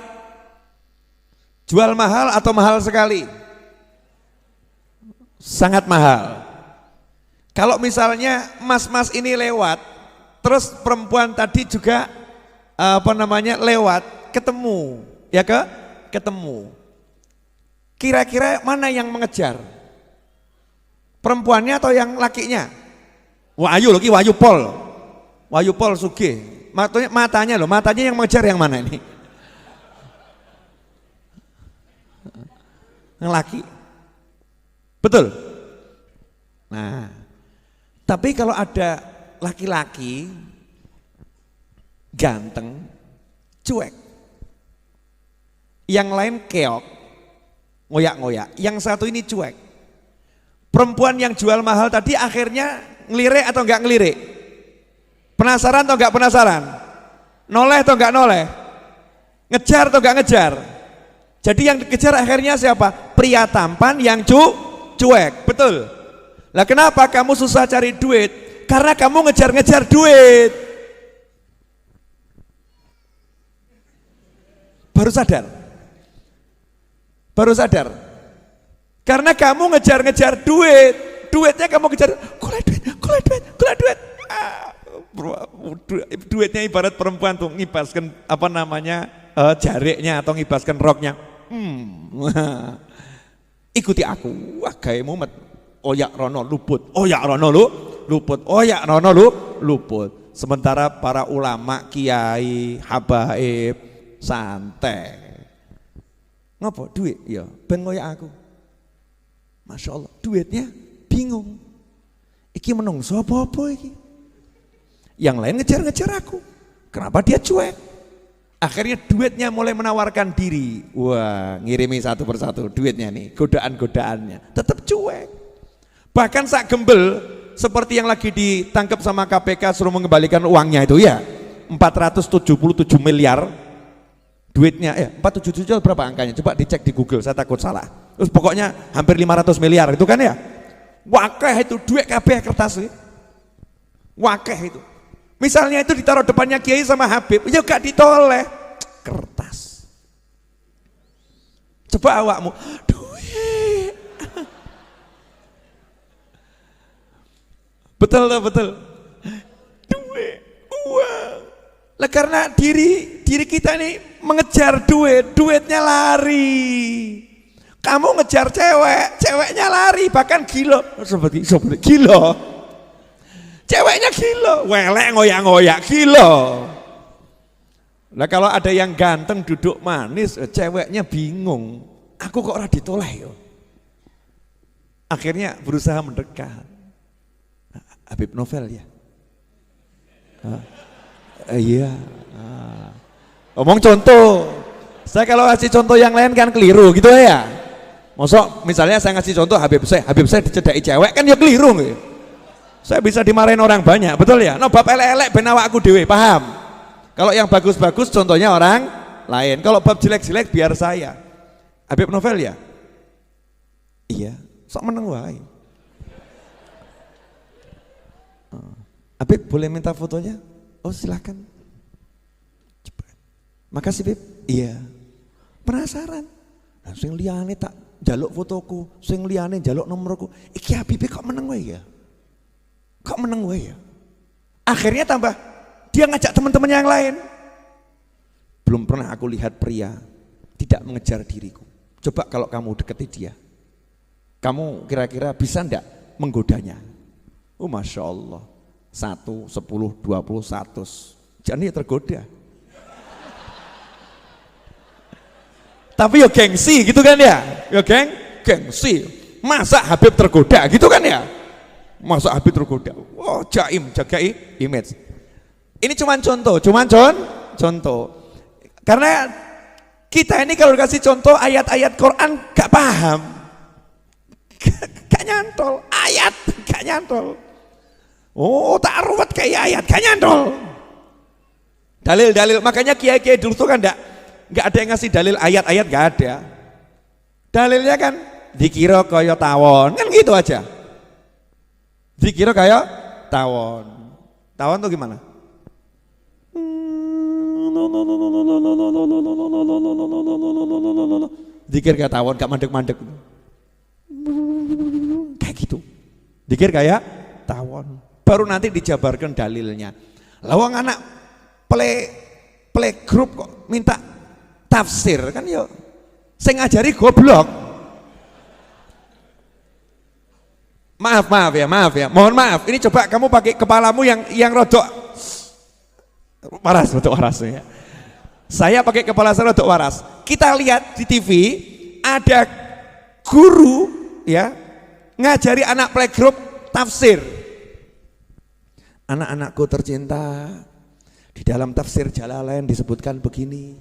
Jual mahal atau mahal sekali? Sangat mahal. Kalau misalnya mas-mas ini lewat, terus perempuan tadi juga lewat, ketemu, ya ketemu. Kira-kira mana yang mengejar? Perempuannya atau yang lakinya? Wahyu loh, Wahyu Pol Sugih. Matanya yang mengejar yang mana ini? Yang laki. Betul? Nah, tapi kalau ada laki-laki ganteng, cuek. Yang lain keok, ngoyak-ngoyak. Yang satu ini cuek. Perempuan yang jual mahal tadi akhirnya ngelirik atau enggak ngelirik? Penasaran atau enggak penasaran? Noleh atau enggak noleh? Ngejar atau enggak ngejar? Jadi yang dikejar akhirnya siapa? Pria tampan yang cuek, betul. Lah kenapa kamu susah cari duit? Karena kamu ngejar-ngejar duit. Baru sadar. Karena kamu ngejar-ngejar duit. Duitnya kamu kejar, kulai duit. Duitnya ibarat perempuan tuh ngibaskan jariknya atau ngibaskan roknya. Ikuti aku, wah gawe mumet. Oyak rono luput, luput. Sementara para ulama, kiai, habaib santai. Ngopo duit? Ya, ben ngoyak aku. Masya Allah, duitnya bingung. Iki menungso apa-apa iki? Yang lain ngejar-ngejar aku. Kenapa dia cuek? Akhirnya duitnya mulai menawarkan diri. Wah, ngirimi satu persatu duitnya nih, godaan-godaannya. Tetap cuek. Bahkan sak gembel seperti yang lagi ditangkap sama KPK suruh mengembalikan uangnya itu ya. 477 miliar duitnya 477 berapa angkanya? Coba dicek di Google, saya takut salah. Terus pokoknya hampir 500 miliar itu kan ya. Wakeh itu duit kabeh kertas sih. Wakeh itu. Misalnya itu ditaruh depannya Kiai sama Habib, ya gak ditoleh, kertas. Coba awakmu, duit. Betul. Duit, uang. Lah karena diri kita ini mengejar duitnya lari. Kamu ngejar ceweknya lari, bahkan gila. Seperti gila. Ceweknya gila, welek ngoyak-ngoyak gila. Nah kalau ada yang ganteng duduk manis, ceweknya bingung. Aku kok ora ditoleh yo. Akhirnya berusaha mendekat. Habib Novel ya. Iya. Omong contoh. Saya kalau ngasih contoh yang lain kan keliru gitu ya. Mosok misalnya saya ngasih contoh Habib saya dicedai cewek kan ya keliru gitu. Saya bisa dimarahin orang banyak, betul ya? No bab elek-elek ben awakku dhewe, paham? Kalau yang bagus-bagus contohnya orang lain. Kalau bab jelek-jelek biar saya. Habib Novel ya? Iya, sok meneng wae. Habib boleh minta fotonya? Oh silakan. Cepet. Makasih Bib. Iya. Penasaran. Nah, sing liyane tak njaluk fotoku, sing liyane njaluk nomorku. Iki Habib kok meneng wae ya? Kok meneng gue ya? Akhirnya tambah dia ngajak teman-teman yang lain. Belum pernah aku lihat pria tidak mengejar diriku. Coba kalau kamu deketi dia, kamu kira-kira bisa enggak menggodanya? Oh Masya Allah, 1, 10, 20, 100 jadi tergoda. Tapi ya gengsi gitu kan ya? Ya gengsi. Masa Habib tergoda gitu kan ya? Masa Habib tergoda? Oh jaim, jaga image. Ini cuman contoh. Karena kita ini kalau dikasih contoh ayat-ayat Quran gak paham, gak nyantol. Ayat gak nyantol. Oh tak ruwet kayak ayat gak nyantol. Dalil, makanya kiai-kiai dulu tuh kan gak ada yang ngasih dalil ayat-ayat, gak ada. Dalilnya kan dikira kaya tawon, kan gitu aja. Dikira kayak tawon tuh gimana? Zikir kayak tawon, gak mandek-mandek. Kayak gitu. Zikir kayak tawon. Baru nanti dijabarkan dalilnya. Lawang anak playgroup kok minta tafsir kan yo. Saya ngajari goblok. Maaf ya. Mohon maaf. Ini coba kamu pakai kepalamu yang rodok waras, rodok waras ya. Saya pakai kepala saya rodok waras. Kita lihat di TV ada guru ya ngajari anak playgroup tafsir. Anak-anakku tercinta, di dalam tafsir Jalalain disebutkan begini,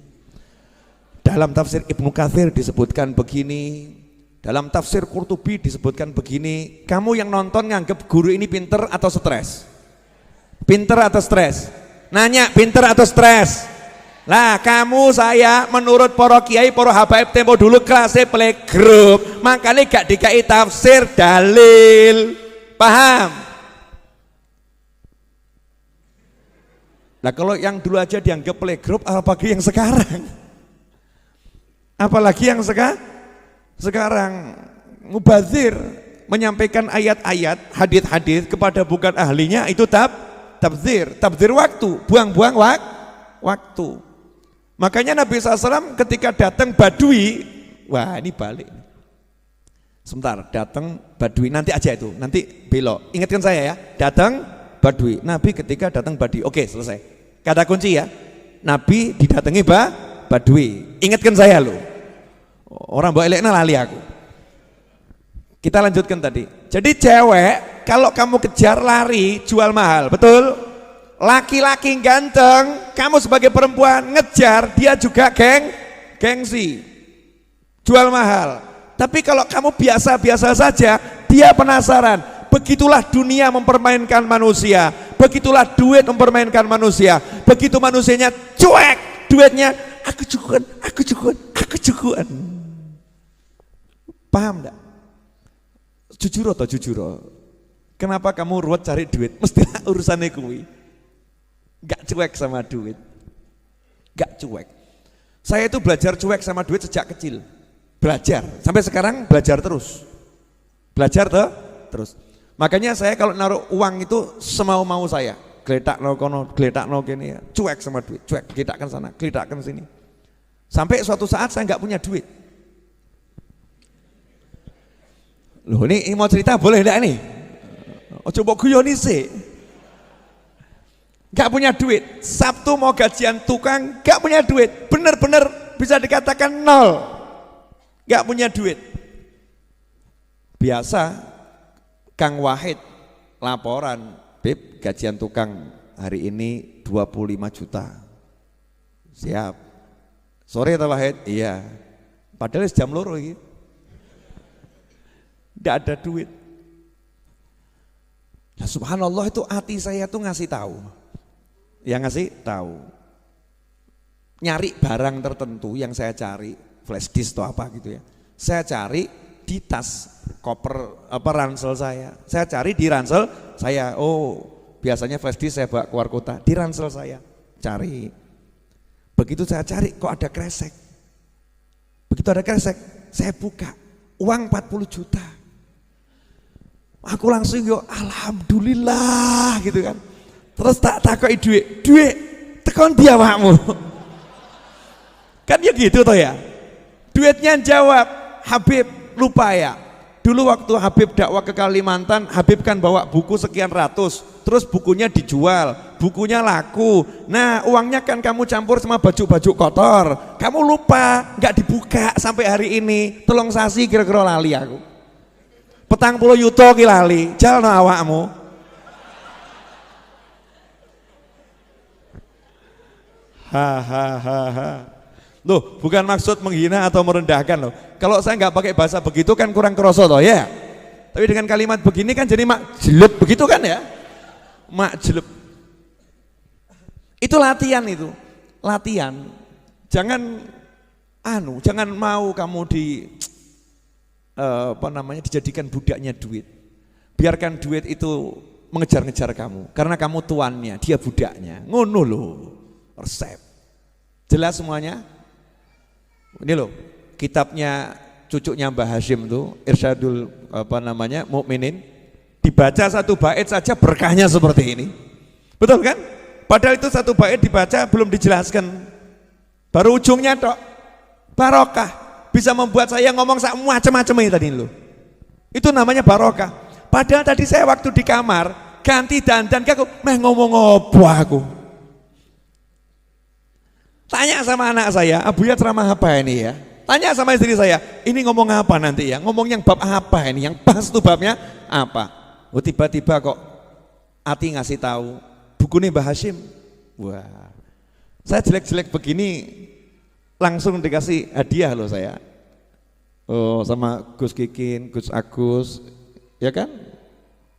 dalam tafsir Ibnu Katsir disebutkan begini, dalam tafsir Qurtubi disebutkan begini. Kamu yang nonton nganggep guru ini pinter atau stres? Pinter atau stres? Nanya, pinter atau stres? Lah kamu saya menurut para kiai, para habaib tempo dulu kelasnya playgroup, makanya gak dikai tafsir dalil. Paham? Nah kalau yang dulu aja dianggap playgroup, apalagi yang sekarang? Apalagi yang sekarang mubazir menyampaikan ayat-ayat, hadis-hadis kepada bukan ahlinya, itu tabzir waktu, buang-buang waktu. Makanya Nabi SAW ketika datang Badui, wah ini balik. Sebentar, datang Badui, nanti aja itu, nanti belok. Ingatkan saya ya, datang Badui. Nabi ketika datang Badui, oke selesai. Kata kunci ya, Nabi didatangi Badui. Ingatkan saya loh. Orang bawa elekna lali aku. Kita lanjutkan tadi. Jadi cewek kalau kamu kejar lari jual mahal, betul? Laki-laki ganteng, kamu sebagai perempuan ngejar dia juga gengsi, jual mahal. Tapi kalau kamu biasa-biasa saja, dia penasaran. Begitulah dunia mempermainkan manusia, begitulah duit mempermainkan manusia. Begitu manusianya cuek, duitnya aku cukuan. Paham enggak? Jujur. Kenapa kamu ruwet cari duit? Mestilah urusannya kuwi. Gak cuek sama duit. Gak cuek. Saya itu belajar cuek sama duit sejak kecil. Belajar, sampai sekarang belajar terus. Terus. Makanya saya kalau naruh uang itu semau-mau saya. Geletak no kono, geletak no kene, cuek sama duit, cuek, geletakkan sana, geletakkan sini. Sampai suatu saat saya nggak punya duit. Loh ini mau cerita boleh enggak nih? Oh coba guyoni sih. Nggak punya duit. Sabtu mau gajian tukang, nggak punya duit. Bener-bener bisa dikatakan nol. Nggak punya duit. Biasa Kang Wahid laporan, Beb gajian tukang hari ini 25 juta. Siap. Sore atau Wahid? Iya. Padahal jam loro gitu. Tidak ada duit. Nah, subhanallah itu hati saya tuh ngasih tahu. Yang ngasih tahu. Nyari barang tertentu yang saya cari, flash disk atau apa gitu ya. Saya cari di tas koper ransel saya cari di ransel saya. Oh biasanya flash disk saya bawa keluar kota, di ransel saya cari. Begitu saya cari kok ada kresek, begitu ada kresek saya buka, uang 40 juta. Aku langsung yo alhamdulillah gitu kan. Terus tak takoki duit tekon dia awakmu. Kan ya gitu toh ya. Duitnya jawab, Habib lupa ya, dulu waktu Habib dakwah ke Kalimantan, Habib kan bawa buku sekian ratus, terus bukunya dijual, bukunya laku. Nah uangnya kan kamu campur sama baju-baju kotor, kamu lupa, nggak dibuka sampai hari ini. Tolong sasi kira-kira lali aku. 40 yuto ki lali, jalno awakmu. Hahaha. Loh, bukan maksud menghina atau merendahkan loh. Kalau saya nggak pakai bahasa begitu kan kurang kroso toh ya. Tapi dengan kalimat begini kan jadi mak jelek begitu kan ya. Mak jelek. Itu latihan itu. Latihan. Jangan mau kamu dijadikan budaknya duit. Biarkan duit itu mengejar-ngejar kamu karena kamu tuannya, dia budaknya. Ngono loh. Resep. Jelas semuanya? Ini loh, kitabnya cucunya Mbah Hashim tuh, Irsyadul Mukminin, dibaca satu bait saja berkahnya seperti ini. Betul kan? Padahal itu satu bait dibaca belum dijelaskan. Baru ujungnya tok. Barokah. Bisa membuat saya ngomong macam-macam ini tadi loh. Itu namanya barokah. Padahal tadi saya waktu di kamar ganti dandan aku ngomong apa aku. Tanya sama anak saya, Abuya ceramah apa ini ya? Tanya sama istri saya, ini ngomong apa nanti ya? Ngomong yang bab apa ini? Yang pas tuh babnya apa? Oh tiba-tiba kok Ati ngasih tahu bukunya Mbah Hashim. Wah, saya jelek-jelek begini langsung dikasih hadiah loh saya. Oh sama Gus Kikin, Gus Agus, ya kan?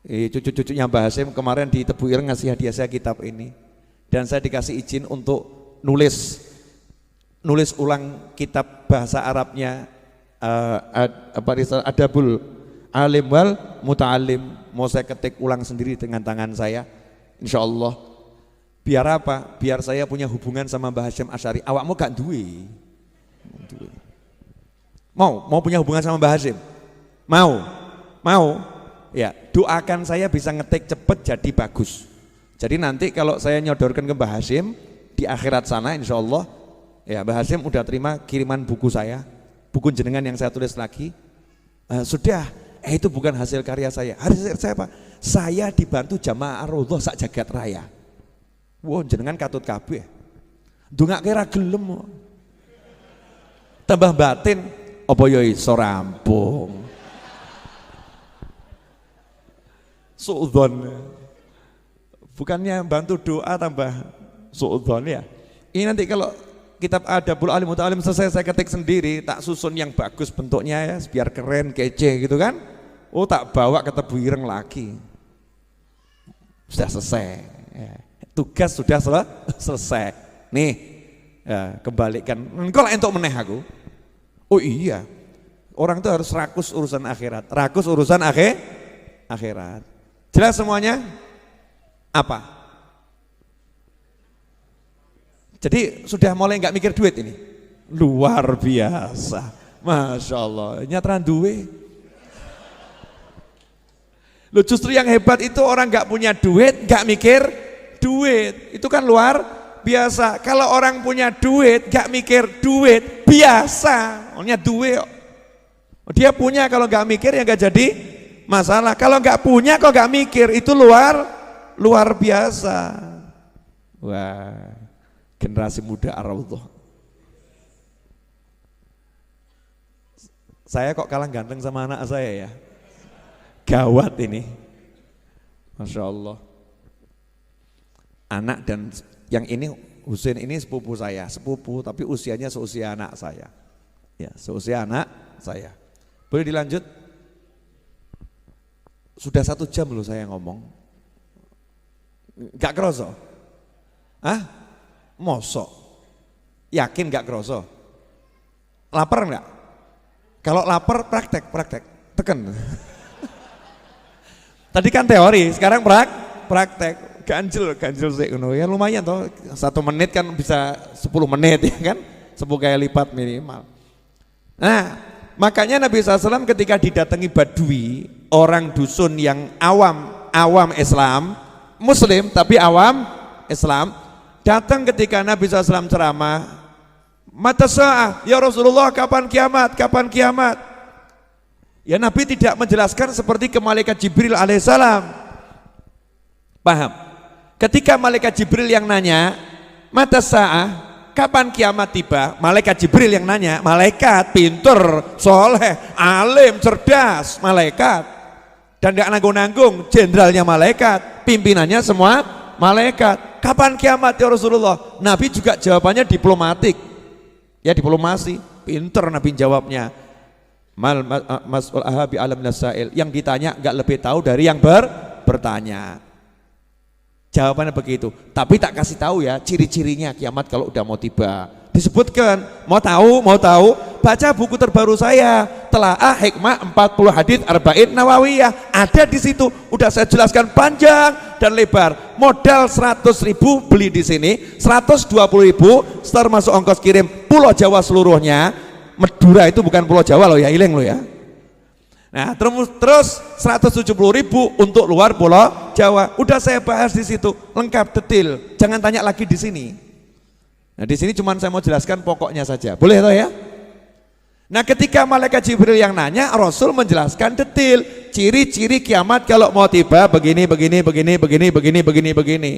Cucu-cucunya Mbah Hashim kemarin di Tebu Ireng ngasih hadiah saya kitab ini. Dan saya dikasih izin untuk nulis ulang kitab bahasa Arabnya Adabul Alim wal Muta'alim. Mau saya ketik ulang sendiri dengan tangan saya, insya Allah. Biar apa? Biar saya punya hubungan sama Mbah Hashim Asy'ari. Awakmu gak duwe? Mau punya hubungan sama Mbah Hashim? Mau? Ya, doakan saya bisa ngetik cepet jadi bagus. Jadi nanti kalau saya nyodorkan ke Mbah Hashim di akhirat sana insya Allah, ya Mbah Hashim udah terima kiriman buku saya, buku jenengan yang saya tulis lagi. Sudah, itu bukan hasil karya saya. Hasil saya apa? Saya dibantu Jamaah Ar-Raudhah sak jagat raya. Wah, jenengan katut kabeh. Ndongake ra gelem. Tambah batin, apa ya iso rampung. Suudzon. Bukannya bantu doa tambah suudzon ya. Ini nanti kalau kitab Adabul Alim Muta'alim selesai saya ketik sendiri, tak susun yang bagus bentuknya ya, biar keren, kece gitu kan. Oh tak bawa ke Tebu Ireng lagi. Sudah selesai. Ya. Tugas sudah selesai. Nih, ya, kembalikan. Engkau lah entuk meneh aku. Oh iya. Orang itu harus rakus urusan akhirat. Rakus urusan akhirat. Jelas semuanya? Apa? Jadi sudah mulai nggak mikir duit ini, luar biasa, masya Allah, nyatran duwe. Lo justru yang hebat itu orang nggak punya duit, nggak mikir duit, itu kan luar biasa. Kalau orang punya duit, nggak mikir duit, biasa, orangnya duit. Dia punya kalau nggak mikir ya nggak jadi masalah. Kalau nggak punya kok nggak mikir, itu luar biasa. Wah. Generasi muda Ar-Raudhah. Saya kok kalah ganteng sama anak saya ya. Gawat ini. Masya Allah. Anak dan yang ini Husain ini sepupu saya, sepupu tapi usianya seusia anak saya. Ya, seusia anak saya. Boleh dilanjut? Sudah 1 jam loh saya ngomong. Gak kerasa? Hah? Mosok, yakin gak kroso? Lapar enggak? Kalau lapar praktek, teken. Tadi kan teori, sekarang praktek, ganjil sih, ya lumayan toh, 1 menit kan bisa 10 menit ya kan, 10 kali lipat minimal. Nah, makanya Nabi SAW ketika didatangi Badui, orang dusun yang awam Islam, Muslim tapi awam Islam, datang ketika Nabi SAW ceramah, mata sa'ah, ya Rasulullah kapan kiamat? Ya Nabi tidak menjelaskan seperti ke malaikat Jibril alaihissalam. Paham? Ketika malaikat Jibril yang nanya, mata sa'ah, kapan kiamat tiba? Malaikat Jibril yang nanya, malaikat pinter, soleh, alim, cerdas, malaikat. Dan gak nanggung-nanggung, jenderalnya malaikat, pimpinannya semua malaikat. Kapan kiamat ya Rasulullah? Nabi juga jawabannya diplomatik. Ya diplomasi, pinter Nabi jawabnya. Mas'ul ahabi alam nasail. Yang ditanya enggak lebih tahu dari yang bertanya. Jawabannya begitu. Tapi tak kasih tahu ya ciri-cirinya kiamat kalau udah mau tiba. Disebutkan, mau tahu, baca buku terbaru saya, telaah hikmah 40 hadis arba'in nawawiyah, ada di situ. Udah saya jelaskan panjang dan lebar. Modal 100.000 beli di sini, 120.000 termasuk ongkos kirim Pulau Jawa seluruhnya. Madura itu bukan Pulau Jawa loh ya, ileng loh ya. Nah terus 170.000 untuk luar Pulau Jawa. Udah saya bahas di situ lengkap detail. Jangan tanya lagi di sini. Nah di sini cuma saya mau jelaskan pokoknya saja. Boleh toh ya? Nah ketika malaikat Jibril yang nanya, Rasul menjelaskan detail ciri-ciri kiamat kalau mau tiba begini.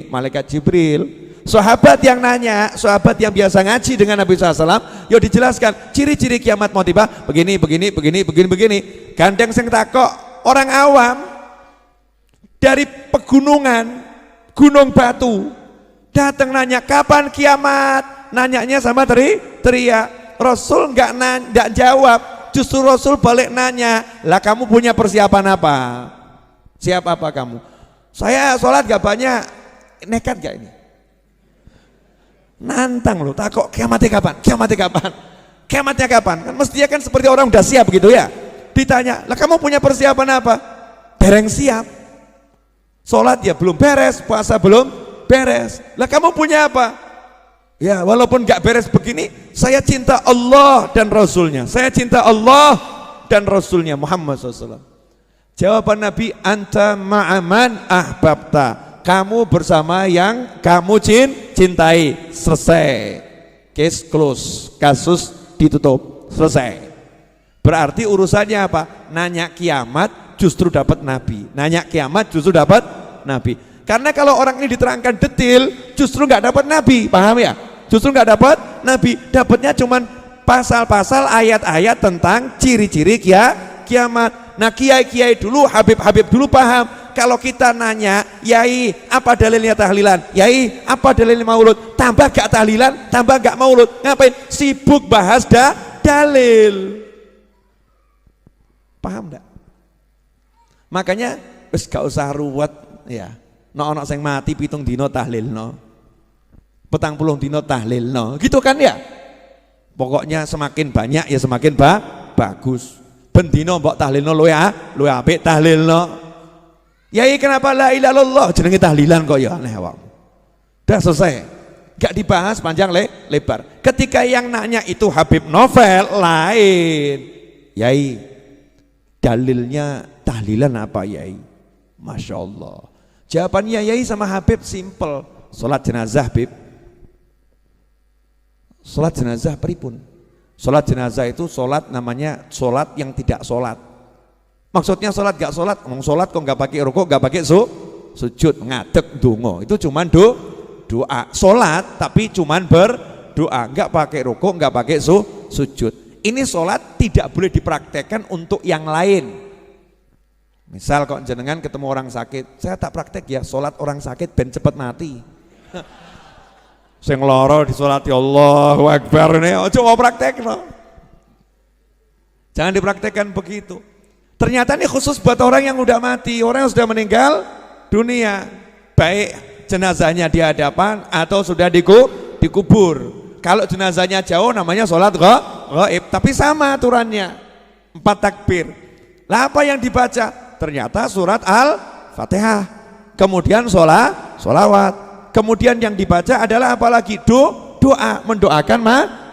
Malaikat Jibril. Sahabat yang nanya, sahabat yang biasa ngaji dengan Nabi SAW, yo dijelaskan ciri-ciri kiamat mau tiba begini. Gandeng sing takok orang awam dari pegunungan, gunung batu, datang nanya kapan kiamat, nanyanya sama teriak. Rasul nggak jawab, justru Rasul balik nanya, lah kamu punya persiapan apa? Siap apa kamu? Saya sholat gak banyak, nekat gak ini? Nantang loh, takut kiamatnya kapan? Kiamatnya kapan? Kan mestinya kan seperti orang udah siap gitu ya. Ditanya, lah kamu punya persiapan apa? Dereng siap. Sholat ya belum beres, puasa belum beres. Lah kamu punya apa? Ya walaupun gak beres begini, saya cinta Allah dan Rasulnya. Saya cinta Allah dan Rasulnya Muhammad SAW. Jawaban Nabi, anta ma'aman ahbabta. Kamu bersama yang kamu cintai. Selesai. Case close. Kasus ditutup. Selesai. Berarti urusannya apa? Nanya kiamat justru dapat Nabi. Nanya kiamat justru dapat Nabi. Karena kalau orang ini diterangkan detail, justru nggak dapat Nabi. Paham ya? Justru nggak dapat Nabi. Dapatnya cuman pasal-pasal ayat-ayat tentang ciri-ciri kiamat. Nah kiai-kiai dulu, Habib-Habib dulu paham. Kalau kita nanya, Yai apa dalilnya tahlilan? Yai apa dalilnya maulud? Tambah gak tahlilan, tambah gak maulud. Ngapain? Sibuk bahas dalil. Paham enggak? Makanya wis gak usah ruwet ya. Ono sing mati 7 dina tahlilno. 40 dina tahlilno. Gitu kan ya? Pokoknya semakin banyak ya semakin bagus. Ben dina mbok tahlilno luwe apik tahlilno. Yai kenapa la ilaha illallah jenenge tahlilan kok ya aneh wong. Udah selesai. Gak dibahas panjang lebar. Ketika yang nanya itu Habib Novel lain. Yai dalilnya tahlilan apa Yai? Masya Allah. Jawabannya Yai sama Habib simple. Sholat jenazah Habib. Sholat jenazah pripun? Sholat jenazah itu sholat namanya sholat yang tidak sholat. Maksudnya sholat gak sholat, ngomong sholat kok gak pakai rukuk, gak pakai sujud, ngadeg dongo, itu cuman doa. Sholat tapi cuman berdoa, gak pakai rukuk, gak pakai sujud. Ini sholat tidak boleh dipraktekkan untuk yang lain. Misal kok jenengan ketemu orang sakit, saya tak praktek ya sholat orang sakit ben cepet mati. Sing loro disolati Allahu Akbar ini, coba praktek no. Jangan dipraktekkan begitu. Ternyata ini khusus buat orang yang udah mati, orang yang sudah meninggal dunia, baik jenazahnya di hadapan atau sudah dikubur. Kalau jenazahnya jauh namanya sholat ghaib, tapi sama aturannya 4 takbir. Lah apa yang dibaca? Ternyata surat Al-Fatihah, kemudian sholawat, kemudian yang dibaca adalah apalagi doa, mendoakan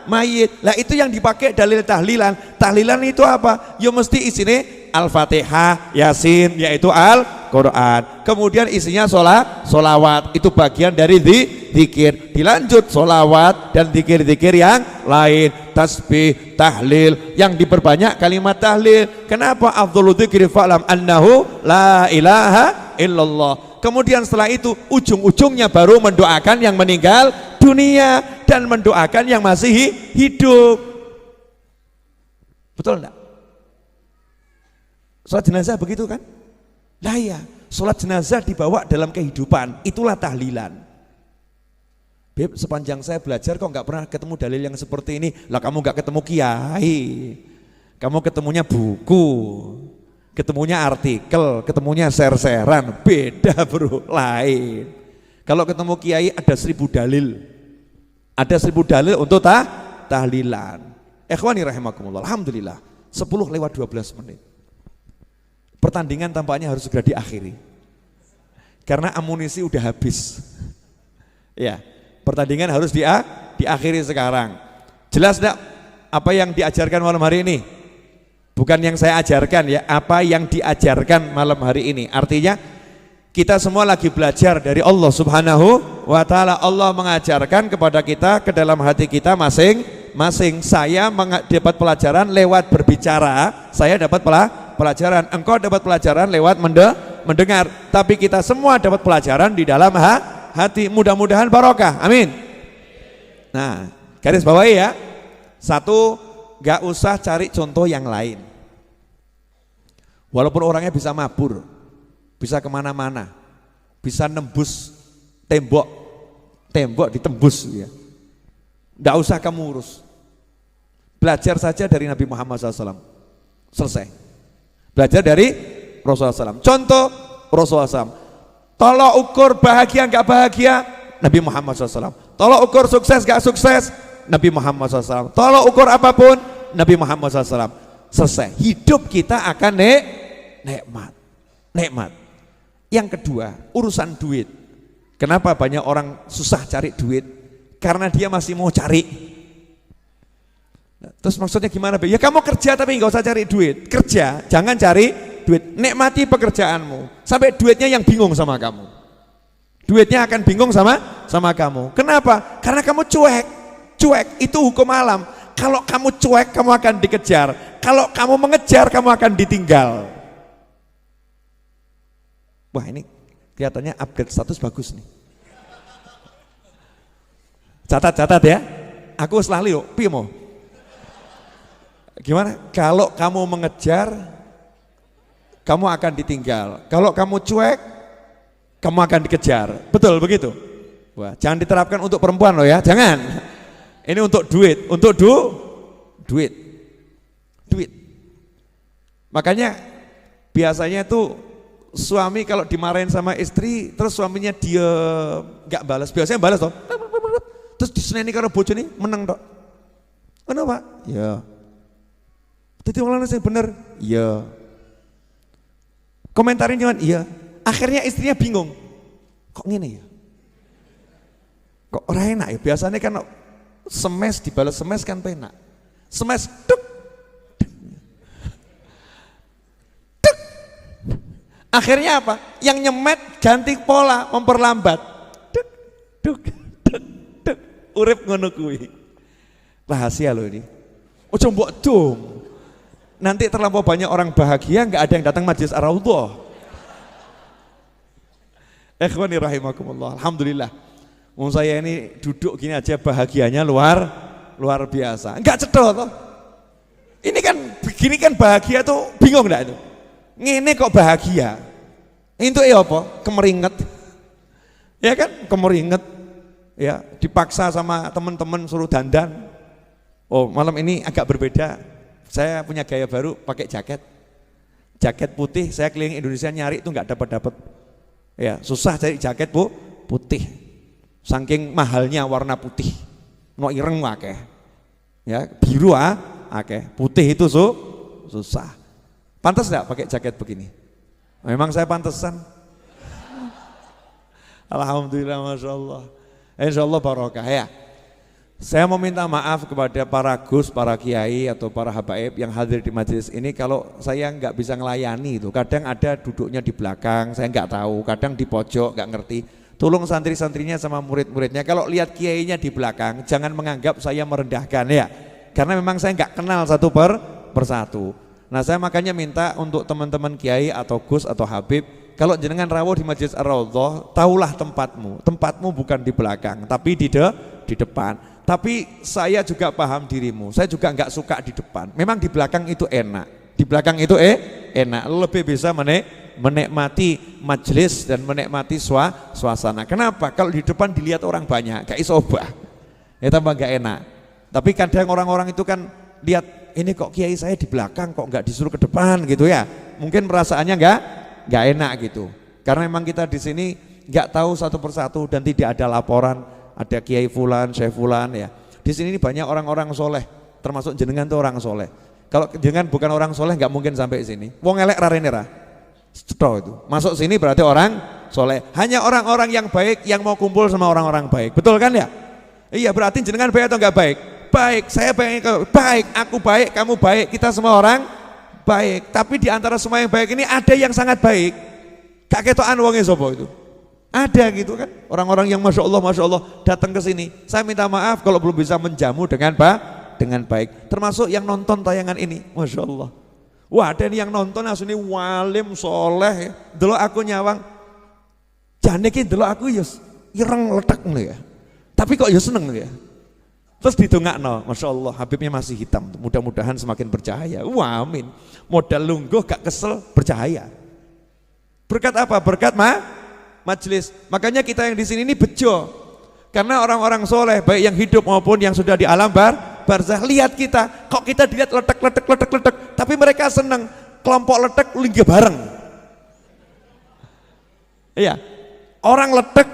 mayit. Lah itu yang dipakai dalil tahlilan. Tahlilan itu apa? Ya mesti isinya Al-Fatihah, Yasin, yaitu Al-Quran. Kemudian isinya sholawat, itu bagian dari zikir. Dilanjut sholawat dan zikir-zikir yang lain, tasbih, tahlil, yang diperbanyak kalimat tahlil. Kenapa? Afdhalu dzikri fa'lam annahu la ilaha illallah. Kemudian setelah itu ujung-ujungnya baru mendoakan yang meninggal dunia dan mendoakan yang masih hidup. Betul enggak? Sholat jenazah begitu kan? Lah ya, sholat jenazah dibawa dalam kehidupan, itulah tahlilan. Beb, sepanjang saya belajar kok nggak pernah ketemu dalil yang seperti ini. Lah kamu nggak ketemu kiai, kamu ketemunya buku, ketemunya artikel, ketemunya share-sharean, beda bro, lain. Kalau ketemu kiai ada 1000 dalil, ada 1000 dalil untuk tahlilan. Ikhwani rahimakumullah, alhamdulillah. 10:12. Pertandingan tampaknya harus segera diakhiri. Karena amunisi udah habis. Ya, pertandingan harus diakhiri sekarang. Jelas enggak apa yang diajarkan malam hari ini? Bukan yang saya ajarkan ya, apa yang diajarkan malam hari ini. Artinya kita semua lagi belajar dari Allah Subhanahu wa taala. Allah mengajarkan kepada kita ke dalam hati kita masing-masing. Saya dapat pelajaran lewat berbicara, saya dapat pelajaran. Engkau dapat pelajaran lewat mendengar. Tapi kita semua dapat pelajaran di dalam hati. Mudah-mudahan barokah. Amin. Nah, garis bawahi ya. Satu, gak usah cari contoh yang lain. Walaupun orangnya bisa mabur, bisa kemana-mana, bisa nembus tembok ditembus ya. Nggak usah kamu urus. Belajar saja dari Nabi Muhammad SAW. Selesai. Belajar dari Rasulullah SAW. Contoh Rasulullah SAW. Tolok ukur bahagia nggak bahagia, Nabi Muhammad SAW. Tolok ukur sukses nggak sukses, Nabi Muhammad SAW. Tolok ukur apapun, Nabi Muhammad SAW. Selesai. Hidup kita akan nikmat. Yang kedua, urusan duit. Kenapa banyak orang susah cari duit? Karena dia masih mau cari. Terus maksudnya gimana? Ya kamu kerja tapi nggak usah cari duit. Kerja, jangan cari duit. Nikmati pekerjaanmu. Sampai duitnya yang bingung sama kamu. Duitnya akan bingung sama kamu. Kenapa? Karena kamu cuek. Cuek itu hukum alam. Kalau kamu cuek, kamu akan dikejar. Kalau kamu mengejar, kamu akan ditinggal. Wah, ini kelihatannya upgrade status bagus nih. Catat ya. Aku selalu yuk, piye mau? Gimana? Kalau kamu mengejar, kamu akan ditinggal. Kalau kamu cuek, kamu akan dikejar. Betul begitu? Wah, jangan diterapkan untuk perempuan loh ya, jangan. Ini untuk duit, untuk duit. Makanya biasanya tuh suami kalau dimarahin sama istri, terus suaminya dia nggak balas, biasanya balas toh. Terus diseneni karo bojone meneng tok. Kenapa? Ya. Dadi wong lanang sing bener. Iya. Komentarin cuman iya. Akhirnya istrinya bingung. Kok ngene ya? Kok ora enak ya? Biasanya kan semes dibalas semes kan penak. Semes tuk. Tuk. Akhirnya apa? Yang nyemet ganti pola, memperlambat. Tuk tuk tuk tuk. Urip ngono kuwi. Rahasia loh ini. Ojo mbok dom. Nanti terlampau banyak orang bahagia, nggak ada yang datang majelis Ar-Raudhah. Ikhwani rahimakumullah. Alhamdulillah. Wong saya ini duduk gini aja bahagianya luar biasa. Enggak cedok toh. Ini kan begini kan bahagia tuh bingung enggak itu? Ngene kok bahagia. Itu apa? Kemeringet. Ya kan? Kemeringet. Ya, dipaksa sama teman-teman suruh dandan. Oh, malam ini agak berbeda. Saya punya gaya baru pakai jaket putih. Saya keliling Indonesia nyari itu nggak dapat. Ya susah cari jaket putih. Saking mahalnya warna putih. No ireng akeh. Ya biru akeh. Putih itu susah. Pantas nggak pakai jaket begini? Memang saya pantesan. Alhamdulillah, masya Allah. Insya Allah barokah ya. Saya mau minta maaf kepada para gus, para kiai atau para habaib yang hadir di majelis ini kalau saya nggak bisa ngelayani itu. Kadang ada duduknya di belakang, saya nggak tahu. Kadang di pojok, nggak ngerti. Tolong santri-santrinya sama murid-muridnya. Kalau lihat kiainya di belakang, jangan menganggap saya merendahkan ya. Karena memang saya nggak kenal satu persatu. Nah saya makanya minta untuk teman-teman kiai atau gus atau habib, kalau jenengan rawuh di majelis Ar-Raudhah, tahulah tempatmu. Tempatmu bukan di belakang, tapi di depan. Tapi saya juga paham dirimu, saya juga nggak suka di depan. Memang di belakang itu enak, di belakang itu enak, lebih bisa menikmati majelis dan menikmati suasana. Kenapa? Kalau di depan dilihat orang banyak, kayak isobah, ya tambah nggak enak. Tapi kadang orang-orang itu kan lihat ini kok kiai saya di belakang, kok nggak disuruh ke depan gitu ya. Mungkin perasaannya nggak enak gitu. Karena memang kita di sini nggak tahu satu persatu dan tidak ada laporan. Ada kiai fulan, syekh fulan ya. Di sini banyak orang-orang soleh, termasuk jenengan tuh orang soleh. Kalau dengan bukan orang soleh nggak mungkin sampai sini. Wong elek rarene ra. Ceto itu. Masuk sini berarti orang soleh. Hanya orang-orang yang baik yang mau kumpul sama orang-orang baik. Betul kan ya? Iya, berarti jenengan baik atau nggak baik? Baik, saya baik, aku baik, kamu baik, kita semua orang baik. Tapi di antara semua yang baik ini ada yang sangat baik. Gak ketokan wonge sapa itu? Ada gitu kan? Orang-orang yang masya Allah datang ke sini. Saya minta maaf kalau belum bisa menjamu dengan baik. Termasuk yang nonton tayangan ini, masya Allah. Wah, ada yang nonton asune walim soleh, delok aku nyawang. Jane ki delok aku ya ireng letek ngono ya. Tapi kok ya seneng ya. Terus didongakno, masya Allah, Habibnya masih hitam. Mudah-mudahan semakin bercahaya. Wah, amin. Modal lungguh gak kesel, bercahaya. Berkat apa? Berkat majelis. Makanya kita yang di sini ini bejo. Karena orang-orang soleh, baik yang hidup maupun yang sudah di alam barzah, lihat kita, kok kita dilihat letek, tapi mereka senang kelompok letek linggih bareng. Iya, orang letek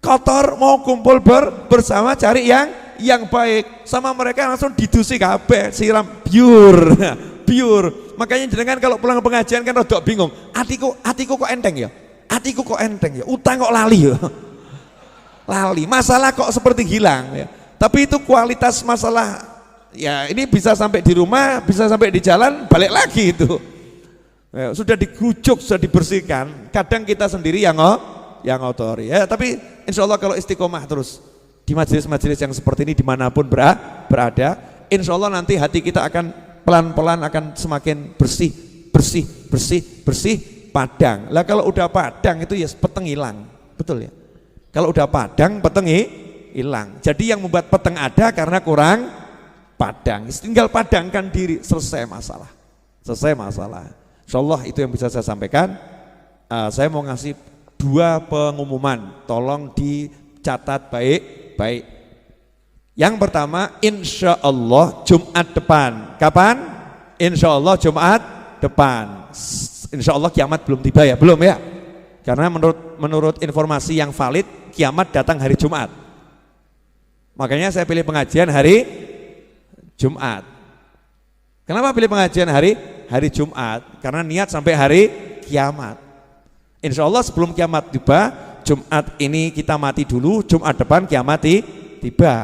kotor mau kumpul bersama cari yang baik, sama mereka langsung didusi kabeh, siram biur. Makanya jenengan kalau pulang pengajian kan rodok bingung, hatiku kok enteng ya, utang kok lali ya. Lali, masalah kok seperti hilang ya. Tapi itu kualitas masalah ya, ini bisa sampai di rumah, bisa sampai di jalan, balik lagi itu ya, sudah digujuk, sudah dibersihkan. Kadang kita sendiri yang ngotori ya, tapi insya Allah kalau istiqomah terus di majelis-majelis yang seperti ini dimanapun berada, insya Allah nanti hati kita akan pelan-pelan akan semakin bersih, padang. Lah kalau udah padang itu ya peteng hilang, betul ya. Kalau udah padang peteng hilang. Jadi yang membuat peteng ada karena kurang padang. Tinggal padangkan diri, selesai masalah. Insya Allah itu yang bisa saya sampaikan. Saya mau ngasih 2 pengumuman, tolong dicatat baik-baik. Yang pertama, insya Allah Jumat depan. Kapan? Insya Allah Jumat depan. Insya Allah kiamat belum tiba ya, belum ya? Karena menurut informasi yang valid, kiamat datang hari Jumat. Makanya saya pilih pengajian hari Jumat. Kenapa pilih pengajian hari Jumat? Karena niat sampai hari kiamat. Insya Allah sebelum kiamat tiba, Jumat ini kita mati dulu, Jumat depan kiamat tiba.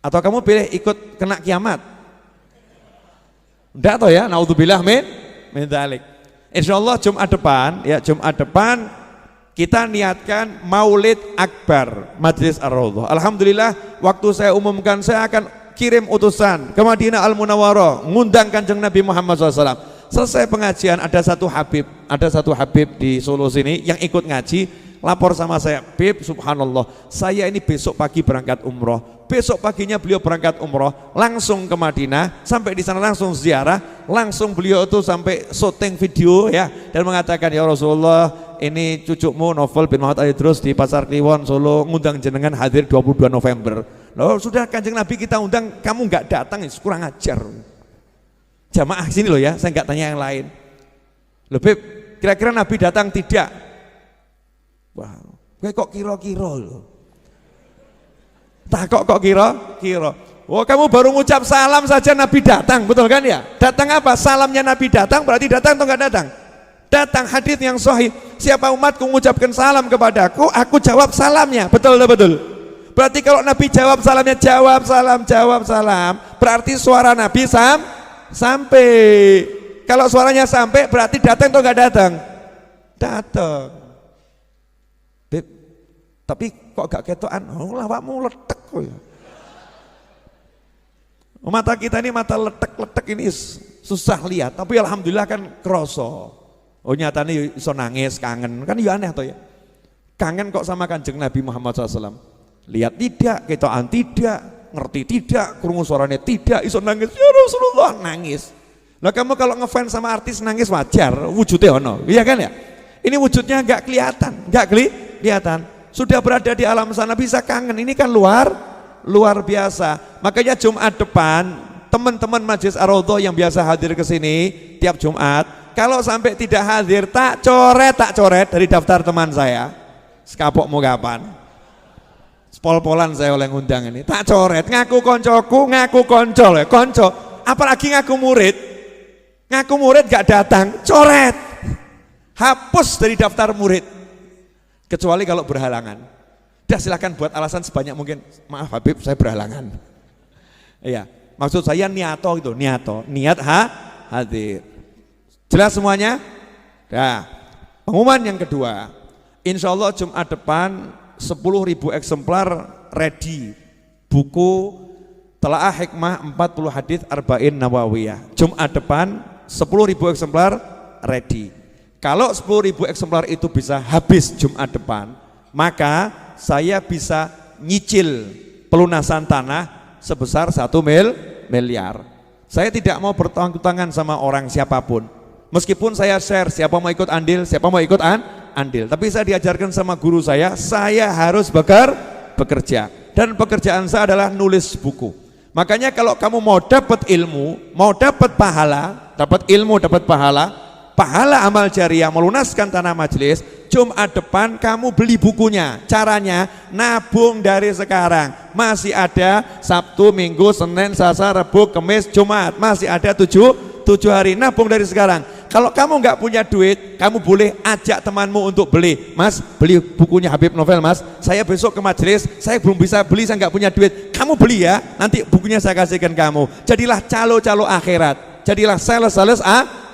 Atau kamu pilih ikut kena kiamat? Enggak toh ya, naudzubillah min dzalik. Insya Allah Jumat depan kita niatkan Maulid Akbar Majelis Ar-Raudhah. Alhamdulillah waktu saya umumkan saya akan kirim utusan ke Madinah Al-Munawwarah ngundang Kanjeng Nabi Muhammad SAW. Selesai pengajian ada satu Habib di Solo sini yang ikut ngaji, lapor sama saya, Bib, subhanallah, saya ini besok pagi berangkat umroh. Besok paginya beliau berangkat umroh, langsung ke Madinah, sampai di sana langsung ziarah, langsung beliau itu sampai syuting video ya, dan mengatakan, ya Rasulullah, ini cucumu Novel bin Muhammad Ali Idrus di Pasar Kliwon Solo ngundang jenengan hadir 22 November. Loh sudah Kanjeng Nabi kita undang, kamu nggak datang, kurang ajar. Jamaah sini loh ya, saya nggak tanya yang lain. Loh Bib, kira-kira Nabi datang tidak? Wah, gue kok kira-kira loh. Tak kok kira-kira. Oh kamu baru ngucap salam saja Nabi datang, betul kan ya? Datang apa? Salamnya Nabi datang berarti datang atau nggak datang? Datang, hadits yang sahih. Siapa umatku mengucapkan salam kepadaku, aku jawab salamnya, betul atau betul? Berarti kalau Nabi jawab salamnya, jawab salam, berarti suara Nabi sampai. Kalau suaranya sampai berarti datang atau nggak datang? Datang. Beb, tapi kok gak ketokan? Oh lawakmu letek kok ya. Mata kita ini mata letek ini susah lihat, tapi alhamdulillah kan kroso. Oh nyatanya iso nangis, kangen, kan ya aneh toh ya. Kangen kok sama Kanjeng Nabi Muhammad SAW. Lihat tidak, ketokan tidak, ngerti tidak, krungu suaranya tidak, iso nangis, ya Rasulullah nangis. Lah kamu kalau ngefans sama artis nangis wajar, wujudnya ono, iya kan ya? Ini wujudnya nggak kelihatan. Sudah berada di alam sana bisa kangen, ini kan luar biasa. Makanya Jumat depan teman-teman Majelis Ar-Raudhah yang biasa hadir ke sini tiap Jumat, kalau sampai tidak hadir tak coret dari daftar teman saya. Sekapok mau kapan? Pol-polan saya oleh ngundang ini. Tak coret, ngaku koncoku, ngaku konco. apalagi ngaku murid gak datang, coret, hapus dari daftar murid, kecuali kalau berhalangan. Dah silahkan buat alasan sebanyak mungkin, maaf Habib saya berhalangan. Iya, maksud saya niat hadir. Jelas semuanya? Nah, pengumuman yang kedua, insya Allah Jumat depan 10.000 eksemplar ready buku Telaah Hikmah 40 Hadis Arba'in Nawawiyah. Jumat depan 10.000 eksemplar ready. Kalau 10.000 eksemplar itu bisa habis Jumat depan, maka saya bisa nyicil pelunasan tanah sebesar 1 miliar. Saya tidak mau bertanggung-tangan sama orang siapapun. Meskipun saya share, siapa mau ikut andil, andil. Tapi saya diajarkan sama guru saya harus bekerja. Dan pekerjaan saya adalah nulis buku. Makanya kalau kamu mau dapat ilmu, mau dapat pahala, pahala amal jariah melunaskan tanah majelis, Jumat depan kamu beli bukunya. Caranya nabung dari sekarang. Masih ada Sabtu, Minggu, Senin, Selasa, Rabu, Kamis, Jumat. Masih ada 7 hari, nabung dari sekarang. Kalau kamu nggak punya duit, kamu boleh ajak temanmu untuk beli. Mas, beli bukunya Habib Novel mas, saya besok ke majelis, saya belum bisa beli, saya nggak punya duit. Kamu beli ya, nanti bukunya saya kasihkan kamu. Jadilah calo-calo akhirat, jadilah sales-sales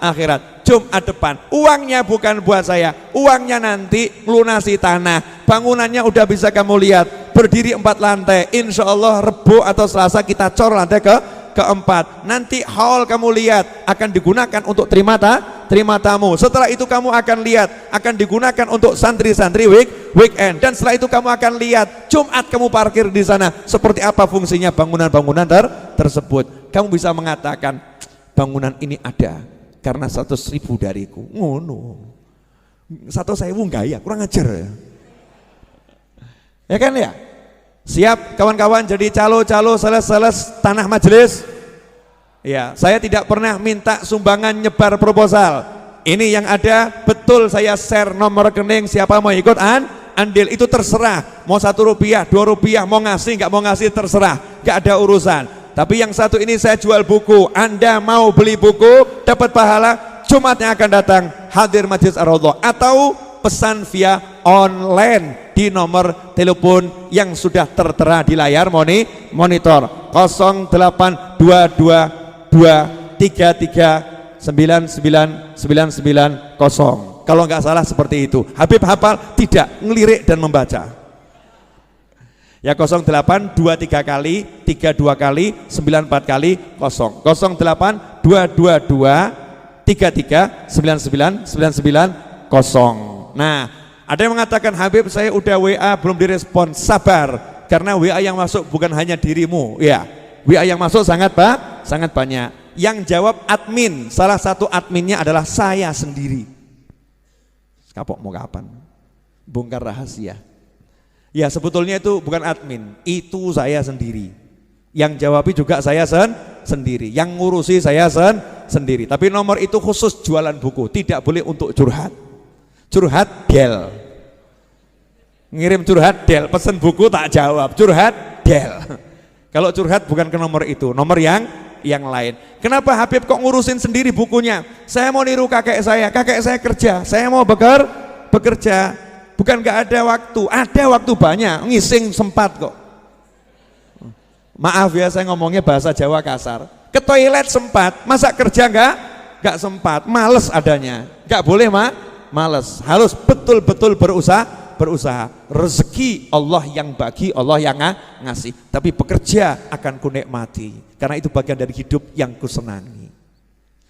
akhirat. Jumat depan, uangnya bukan buat saya, uangnya nanti melunasi tanah. Bangunannya udah bisa kamu lihat, berdiri 4 lantai. Insya Allah Rebo atau Selasa kita cor lantai keempat. Nanti hall kamu lihat akan digunakan untuk terima tamu. Setelah itu kamu akan lihat akan digunakan untuk santri-santri weekend. Dan setelah itu kamu akan lihat Jumat kamu parkir di sana seperti apa fungsinya bangunan-bangunan tersebut. Kamu bisa mengatakan bangunan ini ada karena 100.000 dariku. Ngono. 100.000 enggak ya, kurang ajar ya. Ya kan ya? Siap kawan-kawan jadi calo-calo sales-sales tanah majelis? Ya, saya tidak pernah minta sumbangan nyebar proposal. Ini yang ada betul saya share nomor rekening, siapa mau ikut andil itu terserah. Mau Rp1, Rp2, mau ngasih nggak mau ngasih terserah, nggak ada urusan. Tapi yang satu ini saya jual buku. Anda mau beli buku dapat pahala, Jumatnya akan datang hadir Majelis Ar-Raudhah atau pesan via online di nomor telepon yang sudah tertera di layar monitor 082223399990. Kalau nggak salah seperti itu. Habib hafal tidak, ngelirik dan membaca. Ya 0823 kali 32 kali 94 kali 0 08223399990. Nah, ada yang mengatakan Habib saya udah WA belum direspon. Sabar, karena WA yang masuk bukan hanya dirimu ya, WA yang masuk sangat banyak. Yang jawab admin, salah satu adminnya adalah saya sendiri. Kapok mau kapan? Bongkar rahasia. Ya sebetulnya itu bukan admin, itu saya sendiri. Yang jawabi juga saya sendiri, yang ngurusi saya sendiri. Tapi nomor itu khusus jualan buku, tidak boleh untuk curhat del, ngirim curhat del, pesen buku tak jawab, curhat del. Kalau curhat bukan ke nomor itu, nomor yang lain. Kenapa Habib kok ngurusin sendiri bukunya? Saya mau niru kakek saya kerja, saya mau bekerja, bukan gak ada waktu banyak, ngising sempat kok. Maaf ya saya ngomongnya bahasa Jawa kasar, ke toilet sempat, masa kerja gak sempat, males adanya, gak boleh males, harus betul-betul berusaha. Rezeki Allah yang bagi, Allah yang ngasih, tapi bekerja akan kunikmati, karena itu bagian dari hidup yang kusenangi.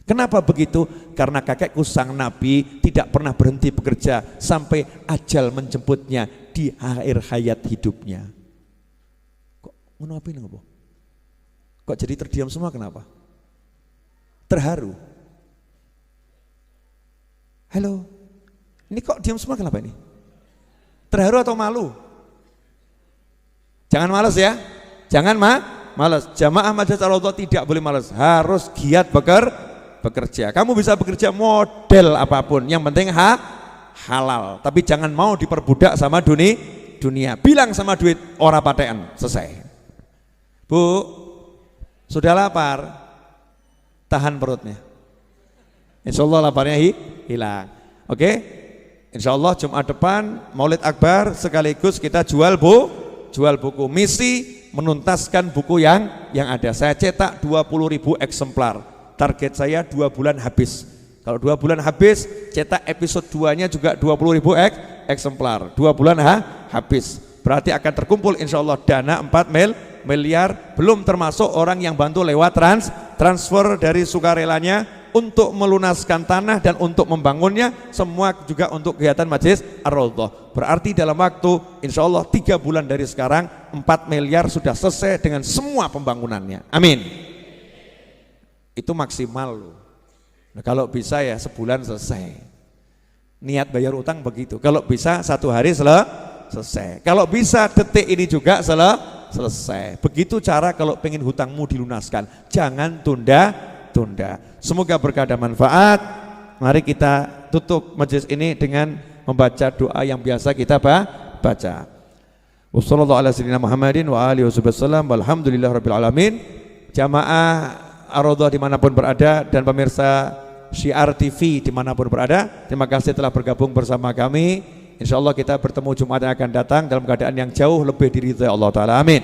Kenapa begitu? Karena kakekku sang Nabi tidak pernah berhenti bekerja sampai ajal menjemputnya di akhir hayat hidupnya. Kok ngapain ngopo? Kok jadi terdiam semua, kenapa? Terharu. Halo, ini kok diam semua kenapa ini? Terharu atau malu? Jangan malas ya, jangan malas. Jamaah Majelis Ar-Raudhah tidak boleh malas, harus giat bekerja. Kamu bisa bekerja model apapun, yang penting halal. Tapi jangan mau diperbudak sama dunia. Bilang sama duit, ora patean, selesai. Bu, sudah lapar? tahan perutnya. Insya Allah laparnya hilang. Oke, insya Allah Jumat depan Maulid Akbar sekaligus kita jual buku. Misi menuntaskan buku yang ada. Saya cetak 20.000 eksemplar. Target saya 2 bulan habis. Kalau 2 bulan habis, cetak episode 2-nya juga 20.000 eksemplar. 2 bulan habis. Berarti akan terkumpul insya Allah dana 4 miliar, belum termasuk orang yang bantu lewat transfer dari sukarelanya untuk melunaskan tanah dan untuk membangunnya, semua juga untuk kegiatan Majelis Ar-Raudhah. Berarti dalam waktu insya Allah 3 bulan dari sekarang 4 miliar sudah selesai dengan semua pembangunannya. Amin. Itu maksimal loh. Nah, kalau bisa ya sebulan selesai. Niat bayar utang begitu. Kalau bisa 1 hari selesai. Kalau bisa detik ini juga selesai. Begitu cara kalau pengen hutangmu dilunaskan. Jangan tunda. Semoga berkah dan manfaat. Mari kita tutup majelis ini dengan membaca doa yang biasa kita baca. Wassallallahu ala sayyidina Muhammadin wa alihi wasallam. Walhamdulillahirabbil alamin. Jamaah Ar-Raudhah dimanapun berada dan pemirsa Syiar TV dimanapun berada, terima kasih telah bergabung bersama kami. Insya Allah kita bertemu Jumat yang akan datang dalam keadaan yang jauh lebih diridhai Allah Ta'ala. Amin.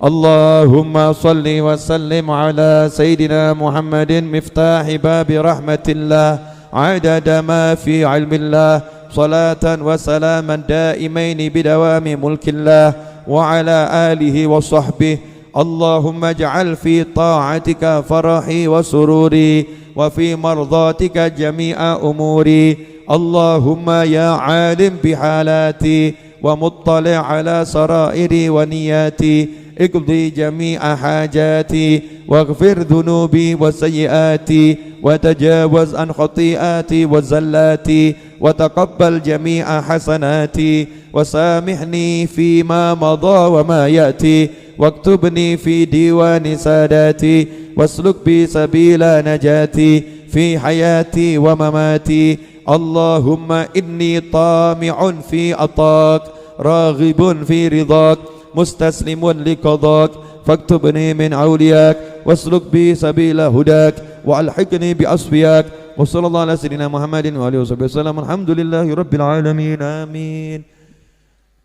Allahumma salli wa sallim ala Sayyidina Muhammadin miftahi babi rahmatillah adada ma fi ilmillah salatan wa salaman daimaini bidawami mulkillah wa ala alihi wa sahbihi. Allahumma ja'al fi ta'atika farahi wa sururi wa fi mardatika jami'a umuri. Allahumma ya alim bihalati wa muttali' ala sarairi wa niyati اقضي جميع حاجاتي واغفر ذنوبي وسيئاتي وتجاوز عن خطيئاتي وزلاتي وتقبل جميع حسناتي وسامحني فيما مضى وما يأتي واكتبني في ديوان ساداتي واسلك بي سبيل نجاتي في حياتي ومماتي. اللهم إني طامع في عطاك راغب في رضاك مستسلم لقضاك فاكتبني من أولياك واسلك بي سبيل هداك وألحقني بأصفياك وصلى الله على سيدنا محمد وآله وسلم. Alhamdulillahi rabbil alamin. Amin.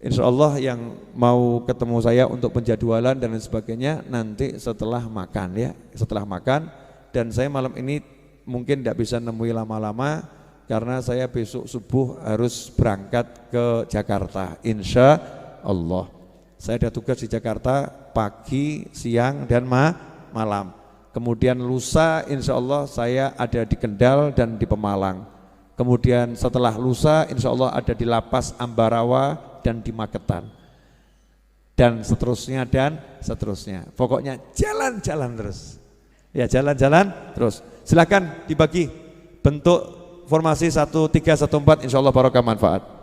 Insyaallah yang mau ketemu saya untuk penjadwalan dan lain sebagainya nanti setelah makan ya, setelah makan. Dan saya malam ini mungkin tidak bisa nemui lama-lama karena saya besok subuh harus berangkat ke Jakarta insya Allah. Saya ada tugas di Jakarta pagi, siang, dan malam. Kemudian lusa insya Allah saya ada di Kendal dan di Pemalang. Kemudian setelah lusa insya Allah ada di Lapas Ambarawa dan di Magetan. Dan seterusnya. Pokoknya jalan-jalan terus. Ya jalan-jalan terus. Silakan dibagi bentuk formasi 1, 3, 1, 4 insya Allah barokah manfaat.